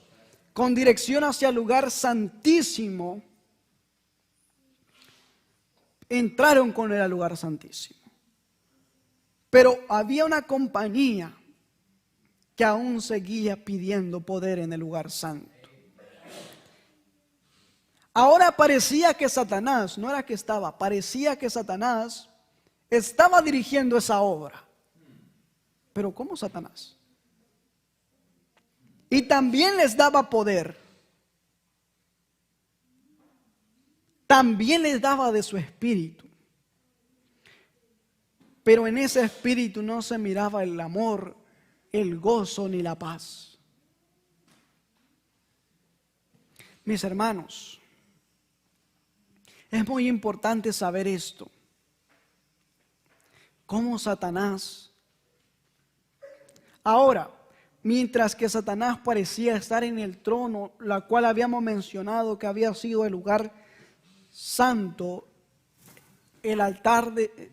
S1: con dirección hacia el lugar santísimo, entraron con él al lugar santísimo. Pero había una compañía que aún seguía pidiendo poder en el lugar santo. Ahora parecía que Satanás, no era que estaba, parecía que Satanás estaba dirigiendo esa obra. Pero ¿cómo Satanás? Y también les daba poder. También les daba de su espíritu. Pero en ese espíritu no se miraba el amor, el gozo ni la paz. Mis hermanos, es muy importante saber esto. Cómo Satanás. Ahora, mientras que Satanás parecía estar en el trono, la cual habíamos mencionado que había sido el lugar santo, el altar de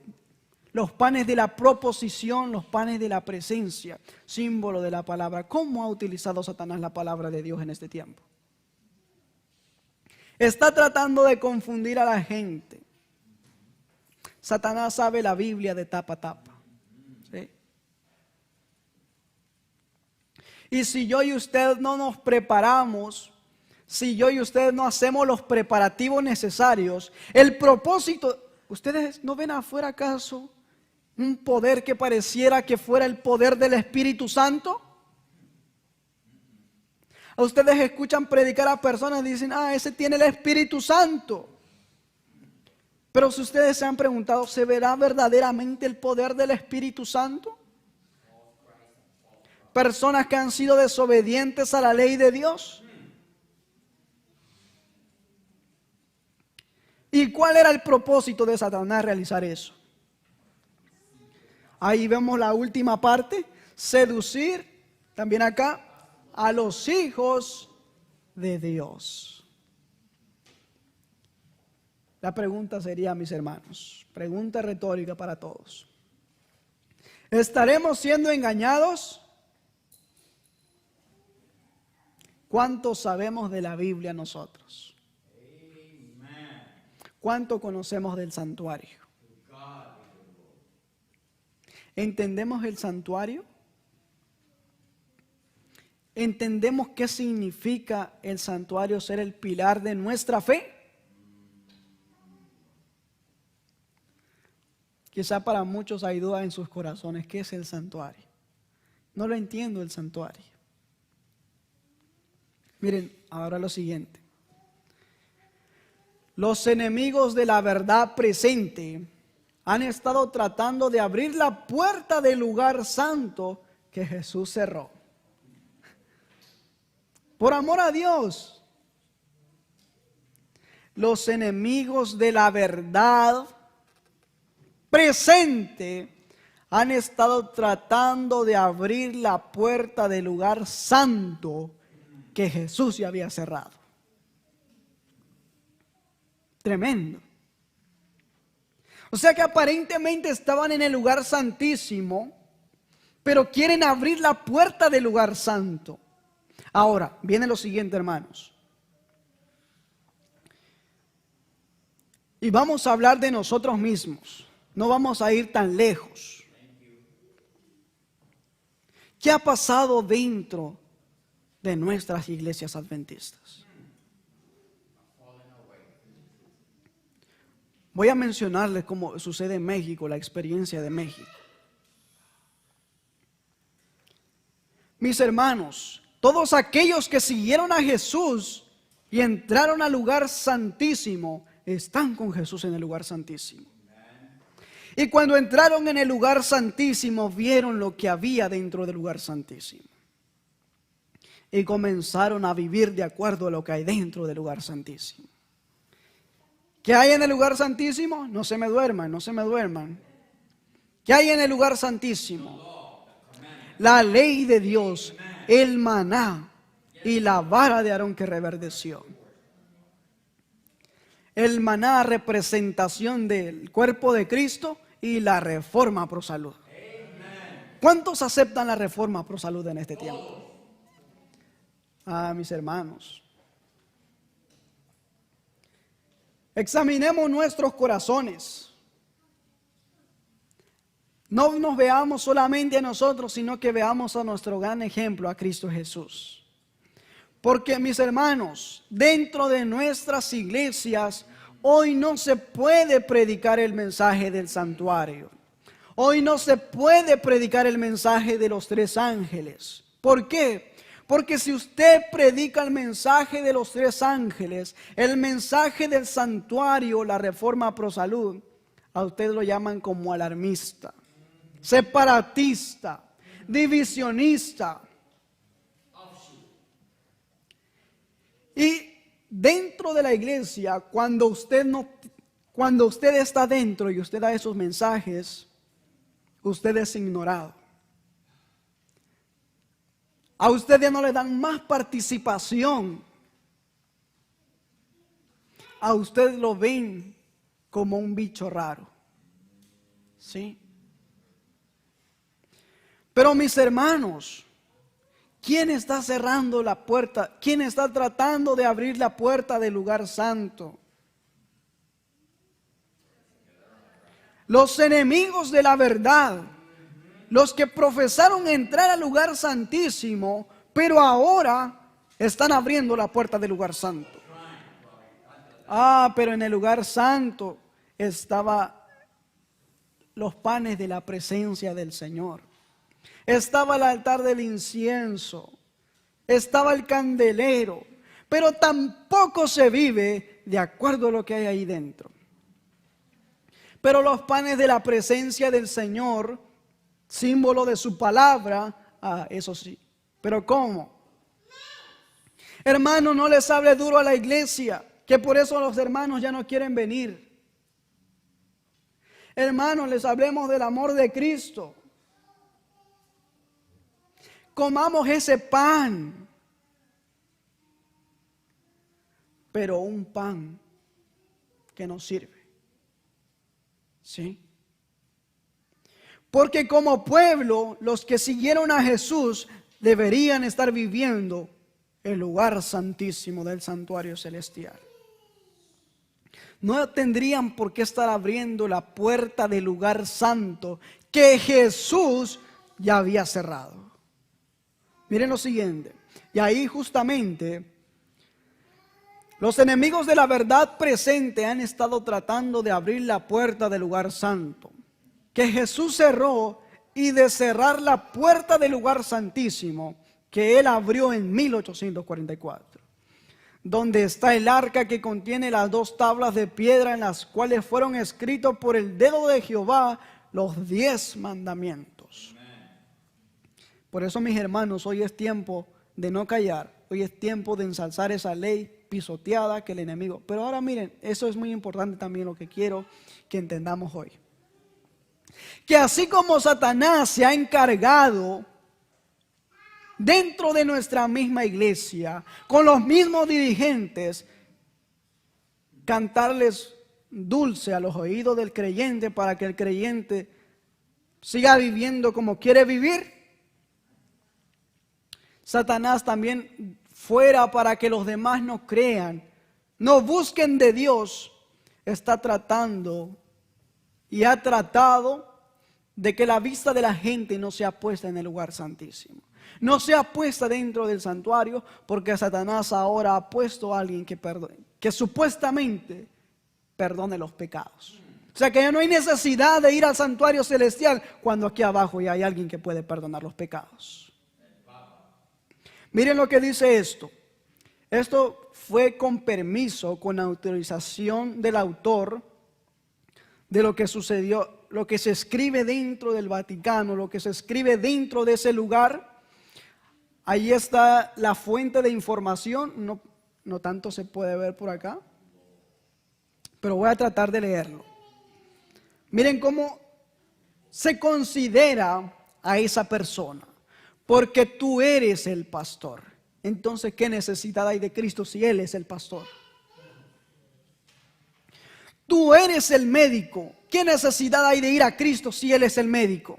S1: los panes de la proposición, los panes de la presencia, símbolo de la palabra. ¿Cómo ha utilizado Satanás la palabra de Dios en este tiempo? Está tratando de confundir a la gente. Satanás sabe la Biblia de tapa a tapa. ¿Sí? Y si yo y usted no nos preparamos, si yo y usted no hacemos los preparativos necesarios, el propósito, ¿ustedes no ven afuera acaso un poder que pareciera que fuera el poder del Espíritu Santo? A ustedes escuchan predicar a personas y dicen: ese tiene el Espíritu Santo. Pero si ustedes se han preguntado, ¿se verá verdaderamente el poder del Espíritu Santo? Personas que han sido desobedientes a la ley de Dios. ¿Y cuál era el propósito de Satanás realizar eso? Ahí vemos la última parte: seducir, también acá, a los hijos de Dios. La pregunta sería, mis hermanos, pregunta retórica para todos: ¿estaremos siendo engañados? ¿Cuánto sabemos de la Biblia nosotros? ¿Cuánto conocemos del santuario? ¿Entendemos el santuario? ¿Entendemos qué significa el santuario ser el pilar de nuestra fe? Quizá para muchos hay duda en sus corazones. ¿Qué es el santuario? No lo entiendo el santuario. Miren, ahora lo siguiente. Los enemigos de la verdad presente han estado tratando de abrir la puerta del lugar santo que Jesús cerró. Por amor a Dios. Los enemigos de la verdad presente han estado tratando de abrir la puerta del lugar santo que Jesús ya había cerrado. Tremendo. O sea que aparentemente estaban en el lugar santísimo, pero quieren abrir la puerta del lugar santo. Ahora, viene lo siguiente, hermanos. Y vamos a hablar de nosotros mismos. No vamos a ir tan lejos. ¿Qué ha pasado dentro de nuestras iglesias adventistas? Voy a mencionarles cómo sucede en México, la experiencia de México. Mis hermanos, todos aquellos que siguieron a Jesús y entraron al lugar santísimo, están con Jesús en el lugar santísimo. Y cuando entraron en el lugar santísimo, vieron lo que había dentro del lugar santísimo. Y comenzaron a vivir de acuerdo a lo que hay dentro del lugar santísimo. ¿Qué hay en el lugar santísimo? No se me duerman, no se me duerman. ¿Qué hay en el lugar santísimo? La ley de Dios, el maná y la vara de Aarón que reverdeció. El maná, representación del cuerpo de Cristo, y la reforma pro salud. ¿Cuántos aceptan la reforma pro salud en este tiempo? Mis hermanos. Examinemos nuestros corazones. No nos veamos solamente a nosotros, sino que veamos a nuestro gran ejemplo, a Cristo Jesús. Porque, mis hermanos, dentro de nuestras iglesias, hoy no se puede predicar el mensaje del santuario. Hoy no se puede predicar el mensaje de los tres ángeles. ¿Por qué? Porque si usted predica el mensaje de los tres ángeles, el mensaje del santuario, la reforma pro salud, a usted lo llaman como alarmista, separatista, divisionista. Y dentro de la iglesia, cuando usted está dentro y usted da esos mensajes, usted es ignorado. A usted ya no le dan más participación. A usted lo ven como un bicho raro. ¿Sí? Pero mis hermanos, ¿quién está cerrando la puerta? ¿Quién está tratando de abrir la puerta del lugar santo? Los enemigos de la verdad, los que profesaron entrar al lugar santísimo, pero ahora están abriendo la puerta del lugar santo. Pero en el lugar santo estaban los panes de la presencia del Señor. Estaba el altar del incienso, estaba el candelero, pero tampoco se vive de acuerdo a lo que hay ahí dentro. Pero los panes de la presencia del Señor, símbolo de su palabra, eso sí. ¿Pero cómo? Hermanos, no les hable duro a la iglesia, que por eso los hermanos ya no quieren venir. Hermanos, les hablemos del amor de Cristo. Comamos ese pan, pero un pan que nos sirve. ¿Sí? Porque como pueblo, los que siguieron a Jesús deberían estar viviendo el lugar santísimo del santuario celestial. No tendrían por qué estar abriendo la puerta del lugar santo que Jesús ya había cerrado. Miren lo siguiente, y ahí justamente los enemigos de la verdad presente han estado tratando de abrir la puerta del lugar santo, que Jesús cerró, y de cerrar la puerta del lugar santísimo, que Él abrió en 1844, donde está el arca que contiene las 2 tablas de piedra en las cuales fueron escritos por el dedo de Jehová los 10 mandamientos. Por eso, mis hermanos, hoy es tiempo de no callar, hoy es tiempo de ensalzar esa ley pisoteada que el enemigo. Pero ahora miren, eso es muy importante también lo que quiero que entendamos hoy. Que así como Satanás se ha encargado dentro de nuestra misma iglesia, con los mismos dirigentes, cantarles dulce a los oídos del creyente para que el creyente siga viviendo como quiere vivir, Satanás también fuera para que los demás no crean, no busquen de Dios, está tratando y ha tratado de que la vista de la gente no sea puesta en el lugar santísimo. No sea puesta dentro del santuario, porque Satanás ahora ha puesto a alguien que supuestamente perdone los pecados. O sea que ya no hay necesidad de ir al santuario celestial cuando aquí abajo ya hay alguien que puede perdonar los pecados. Miren lo que dice esto. Esto fue con permiso, con autorización del autor de lo que sucedió, lo que se escribe dentro del Vaticano, lo que se escribe dentro de ese lugar. Ahí está la fuente de información, no tanto se puede ver por acá, pero voy a tratar de leerlo. Miren cómo se considera a esa persona, porque tú eres el pastor. Entonces, ¿qué necesidad hay de Cristo si Él es el pastor? Tú eres el médico, ¿qué necesidad hay de ir a Cristo si Él es el médico?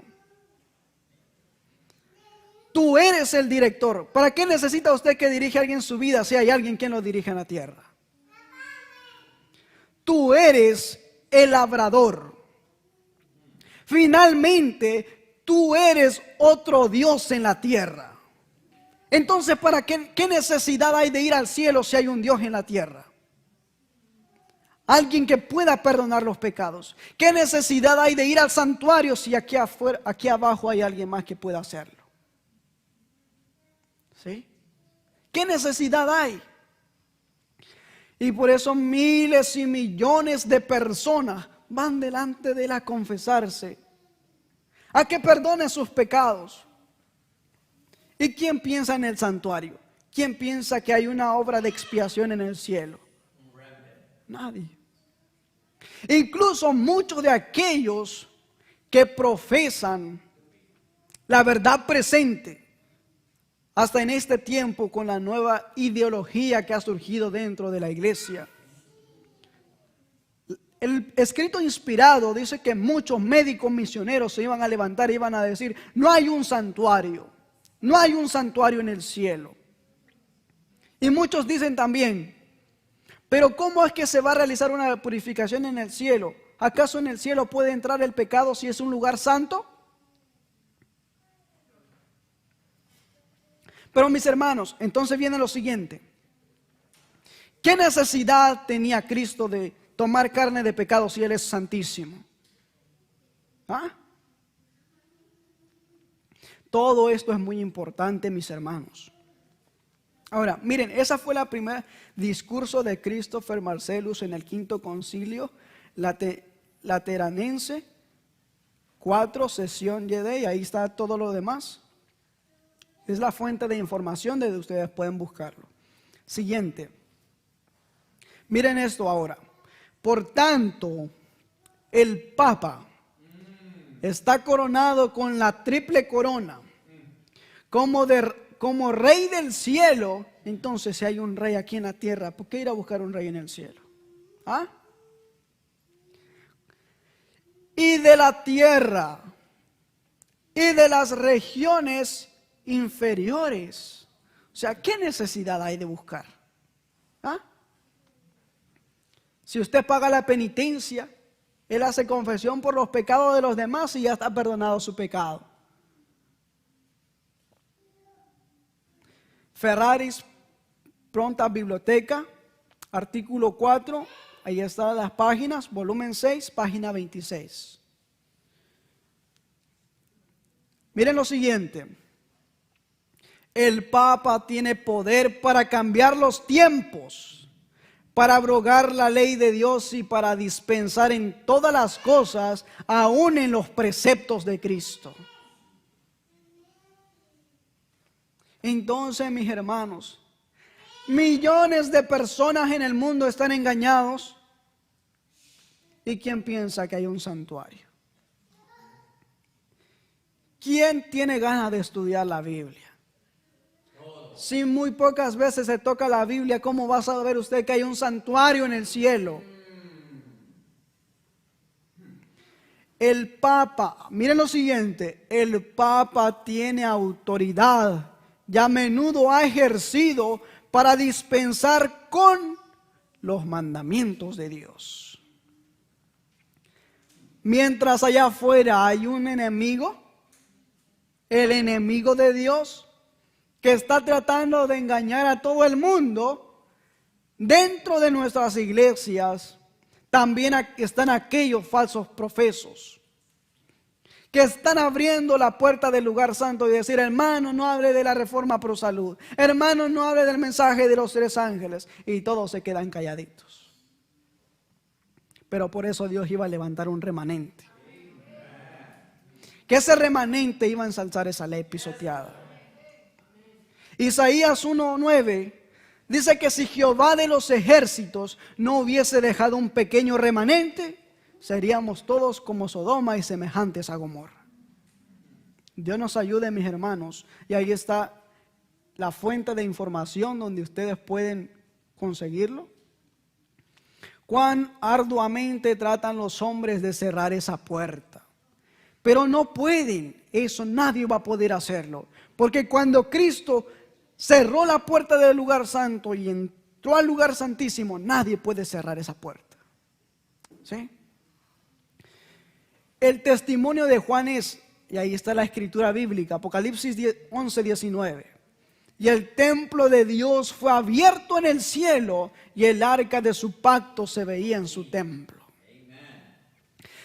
S1: Tú eres el director. ¿Para qué necesita usted que dirija a alguien su vida si hay alguien que lo dirige en la tierra? Tú eres el labrador. Finalmente, tú eres otro Dios en la tierra. Entonces, ¿para qué necesidad hay de ir al cielo si hay un Dios en la tierra? Alguien que pueda perdonar los pecados. ¿Qué necesidad hay de ir al santuario si aquí afuera, aquí abajo hay alguien más que pueda hacerlo? ¿Sí? ¿Qué necesidad hay? Y por eso miles y millones de personas van delante de Él a confesarse, a que perdone sus pecados. ¿Y quién piensa en el santuario? ¿Quién piensa que hay una obra de expiación en el cielo? Nadie. Incluso muchos de aquellos que profesan la verdad presente, hasta en este tiempo con la nueva ideología que ha surgido dentro de la iglesia. El escrito inspirado dice que muchos médicos misioneros se iban a levantar y iban a decir: no hay un santuario, no hay un santuario en el cielo. Y muchos dicen también: pero ¿cómo es que se va a realizar una purificación en el cielo? ¿Acaso en el cielo puede entrar el pecado si es un lugar santo? Pero mis hermanos, entonces viene lo siguiente. ¿Qué necesidad tenía Cristo de tomar carne de pecado si Él es santísimo? ¿Ah? Todo esto es muy importante, mis hermanos. Ahora, miren, esa fue la primera discurso de Christopher Marcellus en el Quinto Concilio Lateranense 4, sesión YD, y ahí está todo lo demás. Es la fuente de información de ustedes pueden buscarlo. Siguiente. Miren esto ahora. Por tanto, el Papa está coronado con la triple corona. Como rey del cielo. Entonces, si hay un rey aquí en la tierra, ¿por qué ir a buscar un rey en el cielo? ¿Ah? Y de la tierra. Y de las regiones inferiores. O sea, ¿qué necesidad hay de buscar? ¿Ah? Si usted paga la penitencia, Él hace confesión por los pecados de los demás y ya está perdonado su pecado. Ferraris Pronta Biblioteca, artículo 4, ahí están las páginas, volumen 6, página 26. Miren lo siguiente. El Papa tiene poder para cambiar los tiempos, para abrogar la ley de Dios y para dispensar en todas las cosas, aún en los preceptos de Cristo. Entonces, mis hermanos, Millones de personas en el mundo están engañados. ¿Y quién piensa que hay un santuario? ¿Quién tiene ganas de estudiar la Biblia? Si muy pocas veces se toca la Biblia, ¿cómo va a saber usted que hay un santuario en el cielo? El Papa, miren lo siguiente, el Papa tiene autoridad y a menudo ha ejercido para dispensar con los mandamientos de Dios. Mientras allá afuera hay un enemigo, el enemigo de Dios, que está tratando de engañar a todo el mundo, dentro de nuestras iglesias también están aquellos falsos profesos que están abriendo la puerta del lugar santo y decir: hermano, no hable de la reforma pro salud, hermano, no hable del mensaje de los 3 ángeles, y todos se quedan calladitos. Pero por eso Dios iba a levantar un remanente, que ese remanente iba a ensalzar esa ley pisoteada. Isaías 1:9 dice que si Jehová de los ejércitos no hubiese dejado un pequeño remanente, seríamos todos como Sodoma y semejantes a Gomorra. Dios nos ayude, mis hermanos, y ahí está la fuente de información donde ustedes pueden conseguirlo. Cuán arduamente tratan los hombres de cerrar esa puerta, pero no pueden, eso nadie va a poder hacerlo, porque cuando Cristo cerró la puerta del lugar santo y entró al lugar santísimo, nadie puede cerrar esa puerta. ¿Sí? El testimonio de Juan es, y ahí está la escritura bíblica, Apocalipsis 11:19. Y el templo de Dios fue abierto en el cielo y el arca de su pacto se veía en su templo.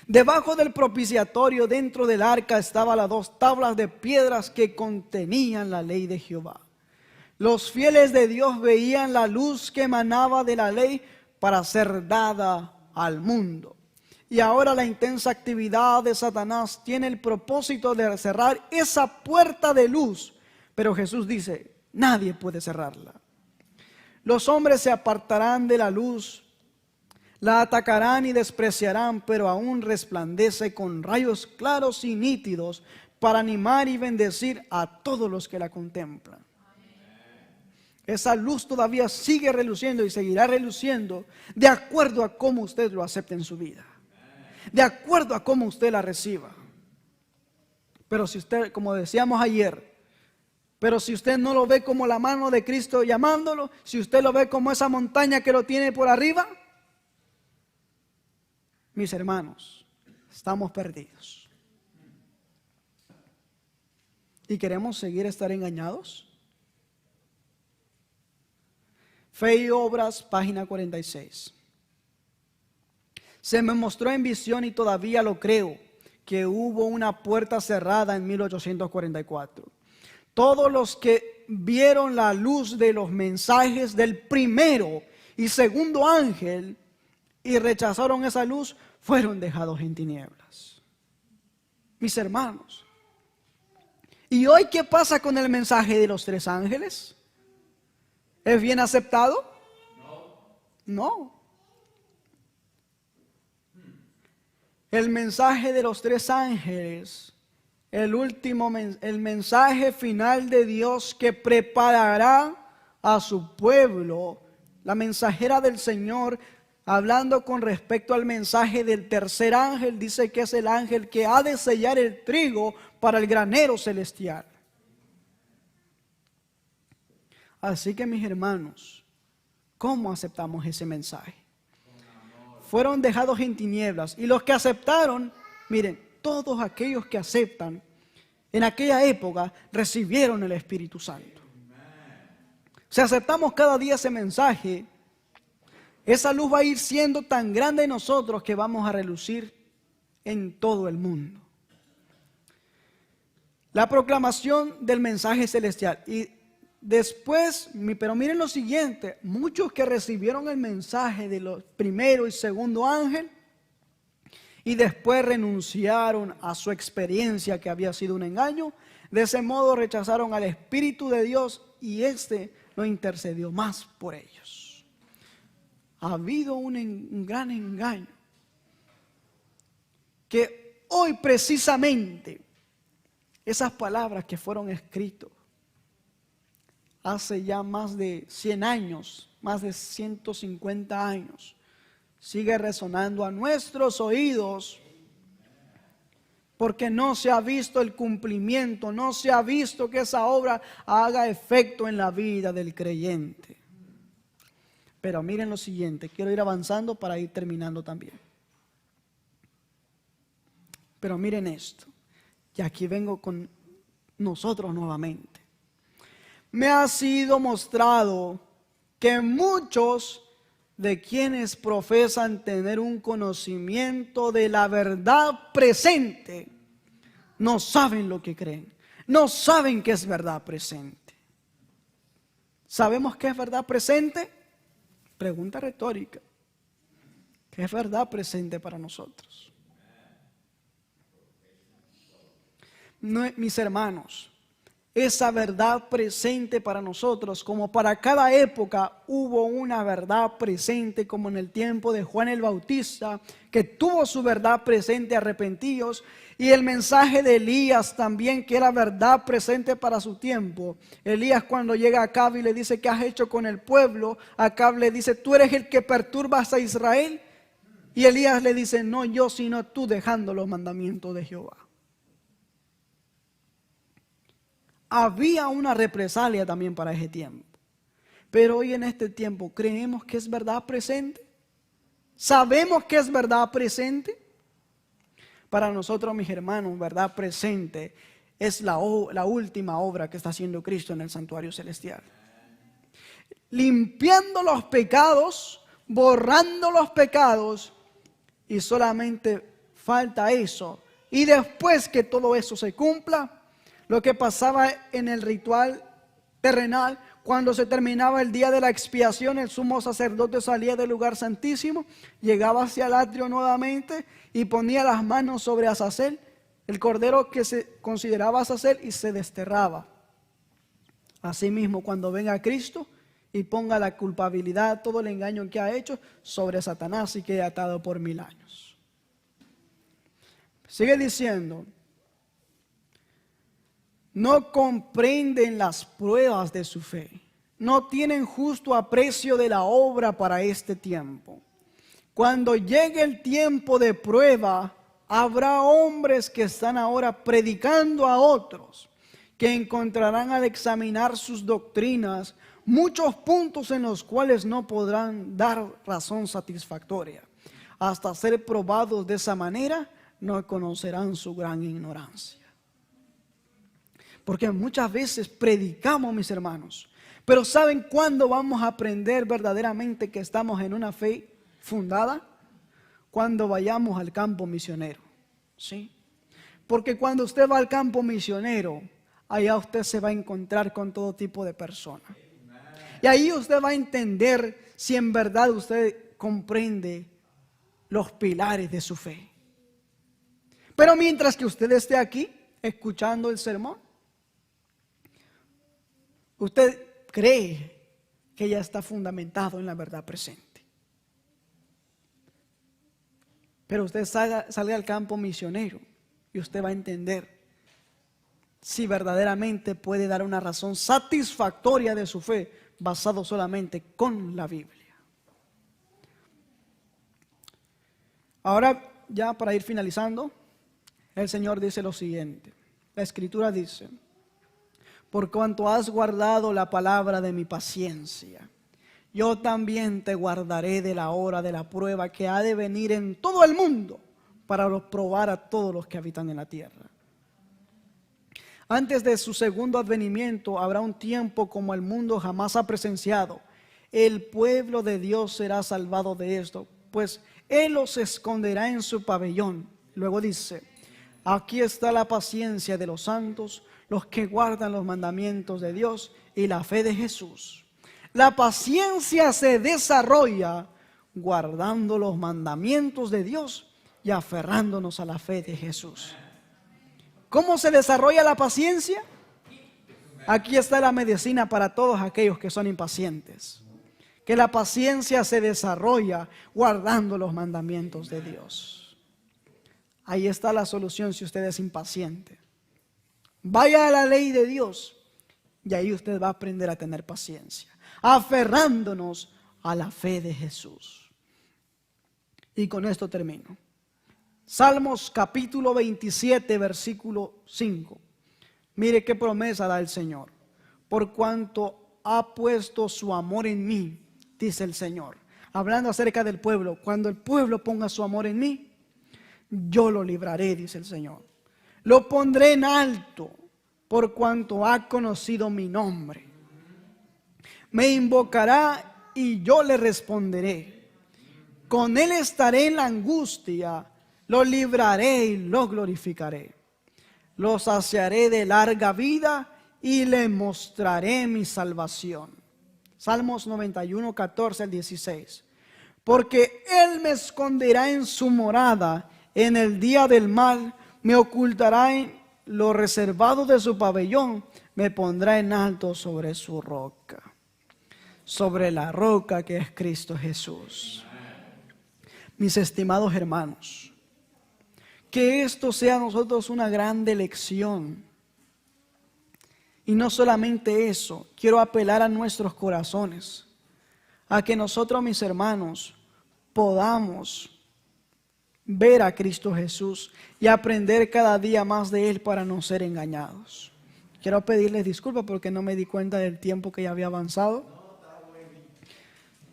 S1: Debajo del propiciatorio, dentro del arca, estaban las 2 tablas de piedras que contenían la ley de Jehová. Los fieles de Dios veían la luz que emanaba de la ley para ser dada al mundo. Y ahora la intensa actividad de Satanás tiene el propósito de cerrar esa puerta de luz. Pero Jesús dice: nadie puede cerrarla. Los hombres se apartarán de la luz, la atacarán y despreciarán, pero aún resplandece con rayos claros y nítidos para animar y bendecir a todos los que la contemplan. Esa luz todavía sigue reluciendo y seguirá reluciendo de acuerdo a cómo usted lo acepte en su vida, de acuerdo a cómo usted la reciba. Pero si usted, como decíamos ayer, pero si usted no lo ve como la mano de Cristo llamándolo, si usted lo ve como esa montaña que lo tiene por arriba, mis hermanos, estamos perdidos. ¿Y queremos seguir estar engañados? Fe y Obras, página 46. Se me mostró en visión y todavía lo creo, que hubo una puerta cerrada en 1844. Todos los que vieron la luz de los mensajes del primero y segundo ángel y rechazaron esa luz, fueron dejados en tinieblas. Mis hermanos, ¿y hoy qué pasa con el mensaje de los 3 ángeles? ¿Es bien aceptado? No. El mensaje de los 3 ángeles, el mensaje final de Dios que preparará a su pueblo, la mensajera del Señor, hablando con respecto al mensaje del tercer ángel, dice que es el ángel que ha de sellar el trigo para el granero celestial. Así que, mis hermanos, ¿cómo aceptamos ese mensaje? Fueron dejados en tinieblas, y los que aceptaron, miren, todos aquellos que aceptan en aquella época recibieron el Espíritu Santo. Si aceptamos cada día ese mensaje, esa luz va a ir siendo tan grande en nosotros que vamos a relucir en todo el mundo. La proclamación del mensaje celestial. Y después, pero miren lo siguiente, muchos que recibieron el mensaje de los primero y segundo ángel y después renunciaron a su experiencia que había sido un engaño, de ese modo rechazaron al Espíritu de Dios y no intercedió más por ellos. Ha habido un gran engaño, que hoy precisamente esas palabras que fueron escritas hace ya más de 100 años, más de 150 años, sigue resonando a nuestros oídos, porque no se ha visto el cumplimiento, no se ha visto que esa obra haga efecto en la vida del creyente. Pero miren lo siguiente, quiero ir avanzando para ir terminando también. Pero miren esto, y aquí vengo con nosotros nuevamente. Me ha sido mostrado que muchos de quienes profesan tener un conocimiento de la verdad presente, no saben lo que creen, no saben qué es verdad presente. ¿Sabemos qué es verdad presente? Pregunta retórica. ¿Qué es verdad presente para nosotros? No, mis hermanos, esa verdad presente para nosotros, como para cada época hubo una verdad presente, como en el tiempo de Juan el Bautista, que tuvo su verdad presente, arrepentidos, y el mensaje de Elías también, que era verdad presente para su tiempo. Elías, cuando llega a Acab y le dice: ¿qué has hecho con el pueblo? Acab le dice: ¿tú eres el que perturbas a Israel? Y Elías le dice: no yo, sino tú, dejando los mandamientos de Jehová. Había una represalia también para ese tiempo. Pero hoy en este tiempo, ¿creemos que es verdad presente? ¿Sabemos que es verdad presente? Para nosotros, mis hermanos, verdad presente es la última obra que está haciendo Cristo en el santuario celestial. Limpiando los pecados, borrando los pecados, y solamente falta eso. Y después que todo eso se cumpla, lo que pasaba en el ritual terrenal, cuando se terminaba el día de la expiación, el sumo sacerdote salía del lugar santísimo, llegaba hacia el atrio nuevamente y ponía las manos sobre Azazel, el cordero que se consideraba Azazel, y se desterraba. Asimismo, cuando venga Cristo y ponga la culpabilidad, todo el engaño que ha hecho sobre Satanás, y quede atado por 1000 años. Sigue diciendo: no comprenden las pruebas de su fe, no tienen justo aprecio de la obra para este tiempo. Cuando llegue el tiempo de prueba, habrá hombres que están ahora predicando a otros, que encontrarán al examinar sus doctrinas muchos puntos en los cuales no podrán dar razón satisfactoria. Hasta ser probados de esa manera, no conocerán su gran ignorancia. Porque muchas veces predicamos, mis hermanos, pero ¿saben cuándo vamos a aprender verdaderamente que estamos en una fe fundada? Cuando vayamos al campo misionero, ¿sí? Porque cuando usted va al campo misionero, allá usted se va a encontrar con todo tipo de personas. Y ahí usted va a entender si en verdad usted comprende los pilares de su fe. Pero mientras que usted esté aquí, escuchando el sermón, usted cree que ya está fundamentado en la verdad presente. Pero usted salga al campo misionero y usted va a entender si verdaderamente puede dar una razón satisfactoria de su fe basado solamente con la Biblia. Ahora, ya para ir finalizando, el Señor dice lo siguiente. La Escritura dice: por cuanto has guardado la palabra de mi paciencia, yo también te guardaré de la hora de la prueba que ha de venir en todo el mundo para probar a todos los que habitan en la tierra. Antes de su segundo advenimiento habrá un tiempo como el mundo jamás ha presenciado. El pueblo de Dios será salvado de esto, pues Él los esconderá en su pabellón. Luego dice: aquí está la paciencia de los santos, los que guardan los mandamientos de Dios y la fe de Jesús. La paciencia se desarrolla guardando los mandamientos de Dios y aferrándonos a la fe de Jesús. ¿Cómo se desarrolla la paciencia? Aquí está la medicina para todos aquellos que son impacientes. Que la paciencia se desarrolla guardando los mandamientos de Dios. Ahí está la solución si usted es impaciente. Vaya a la ley de Dios y ahí usted va a aprender a tener paciencia, aferrándonos a la fe de Jesús. Y con esto termino. Salmos capítulo 27, versículo 5. Mire qué promesa da el Señor. Por cuanto ha puesto su amor en mí, dice el Señor. Hablando acerca del pueblo. Cuando el pueblo ponga su amor en mí, yo lo libraré, dice el Señor. Lo pondré en alto por cuanto ha conocido mi nombre. Me invocará y yo le responderé. Con él estaré en la angustia, lo libraré y lo glorificaré. Lo saciaré de larga vida y le mostraré mi salvación. Salmos 91, 14 al 16. Porque él me esconderá en su morada en el día del mal, me ocultará en lo reservado de su pabellón, me pondrá en alto sobre su roca, sobre la roca que es Cristo Jesús. Mis estimados hermanos, que esto sea a nosotros una grande lección. Y no solamente eso, quiero apelar a nuestros corazones, a que nosotros, mis hermanos, podamos ver a Cristo Jesús y aprender cada día más de Él para no ser engañados. Quiero pedirles disculpas porque no me di cuenta del tiempo que ya había avanzado,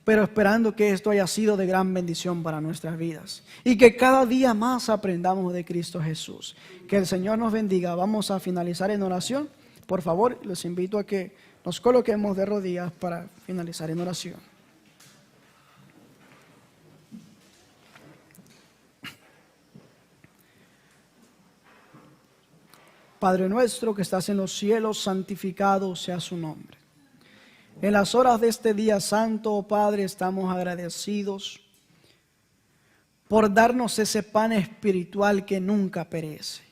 S1: pero esperando que esto haya sido de gran bendición para nuestras vidas y que cada día más aprendamos de Cristo Jesús. Que el Señor nos bendiga. Vamos a finalizar en oración. Por favor, les invito a que nos coloquemos de rodillas para finalizar en oración. Padre nuestro que estás en los cielos, santificado sea su nombre. En las horas de este día santo, oh Padre, estamos agradecidos por darnos ese pan espiritual que nunca perece.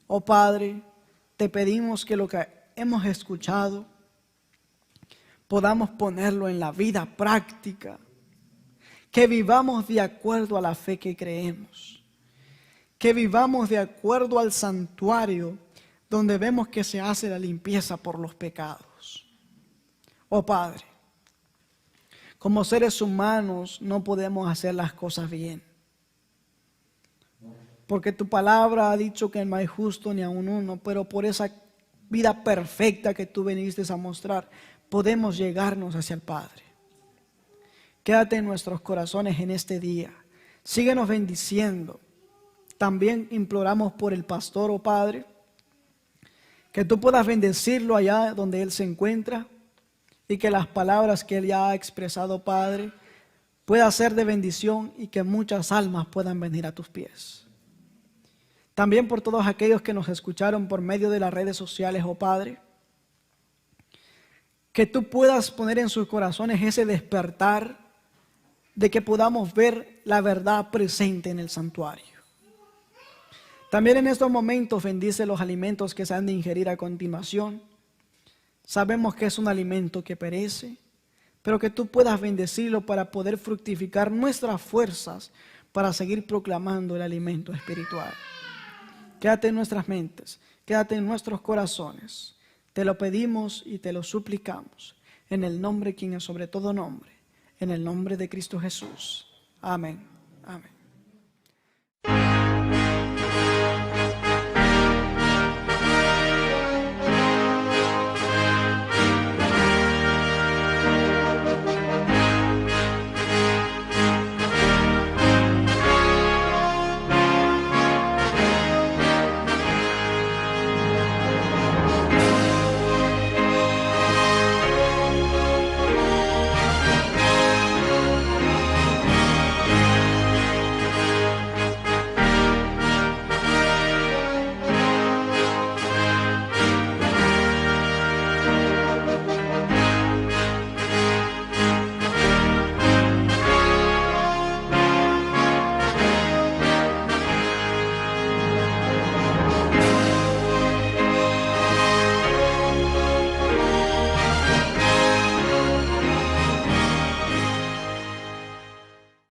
S1: Oh Padre, te pedimos que lo que hemos escuchado podamos ponerlo en la vida práctica, que vivamos de acuerdo a la fe que creemos, que vivamos de acuerdo al santuario donde vemos que se hace la limpieza por los pecados. Oh Padre, como seres humanos no podemos hacer las cosas bien, porque tu palabra ha dicho que no hay justo ni aun uno, pero por esa vida perfecta que tú viniste a mostrar, podemos llegarnos hacia el Padre. Quédate en nuestros corazones en este día, síguenos bendiciendo. También imploramos por el pastor, oh Padre, que tú puedas bendecirlo allá donde él se encuentra y que las palabras que él ya ha expresado, Padre, pueda ser de bendición y que muchas almas puedan venir a tus pies. También por todos aquellos que nos escucharon por medio de las redes sociales, oh Padre, que tú puedas poner en sus corazones ese despertar de que podamos ver la verdad presente en el santuario. También en estos momentos bendice los alimentos que se han de ingerir a continuación. Sabemos que es un alimento que perece, pero que tú puedas bendecirlo para poder fructificar nuestras fuerzas para seguir proclamando el alimento espiritual. Quédate en nuestras mentes, quédate en nuestros corazones. Te lo pedimos y te lo suplicamos en el nombre quien es sobre todo nombre, en el nombre de Cristo Jesús. Amén. Amén.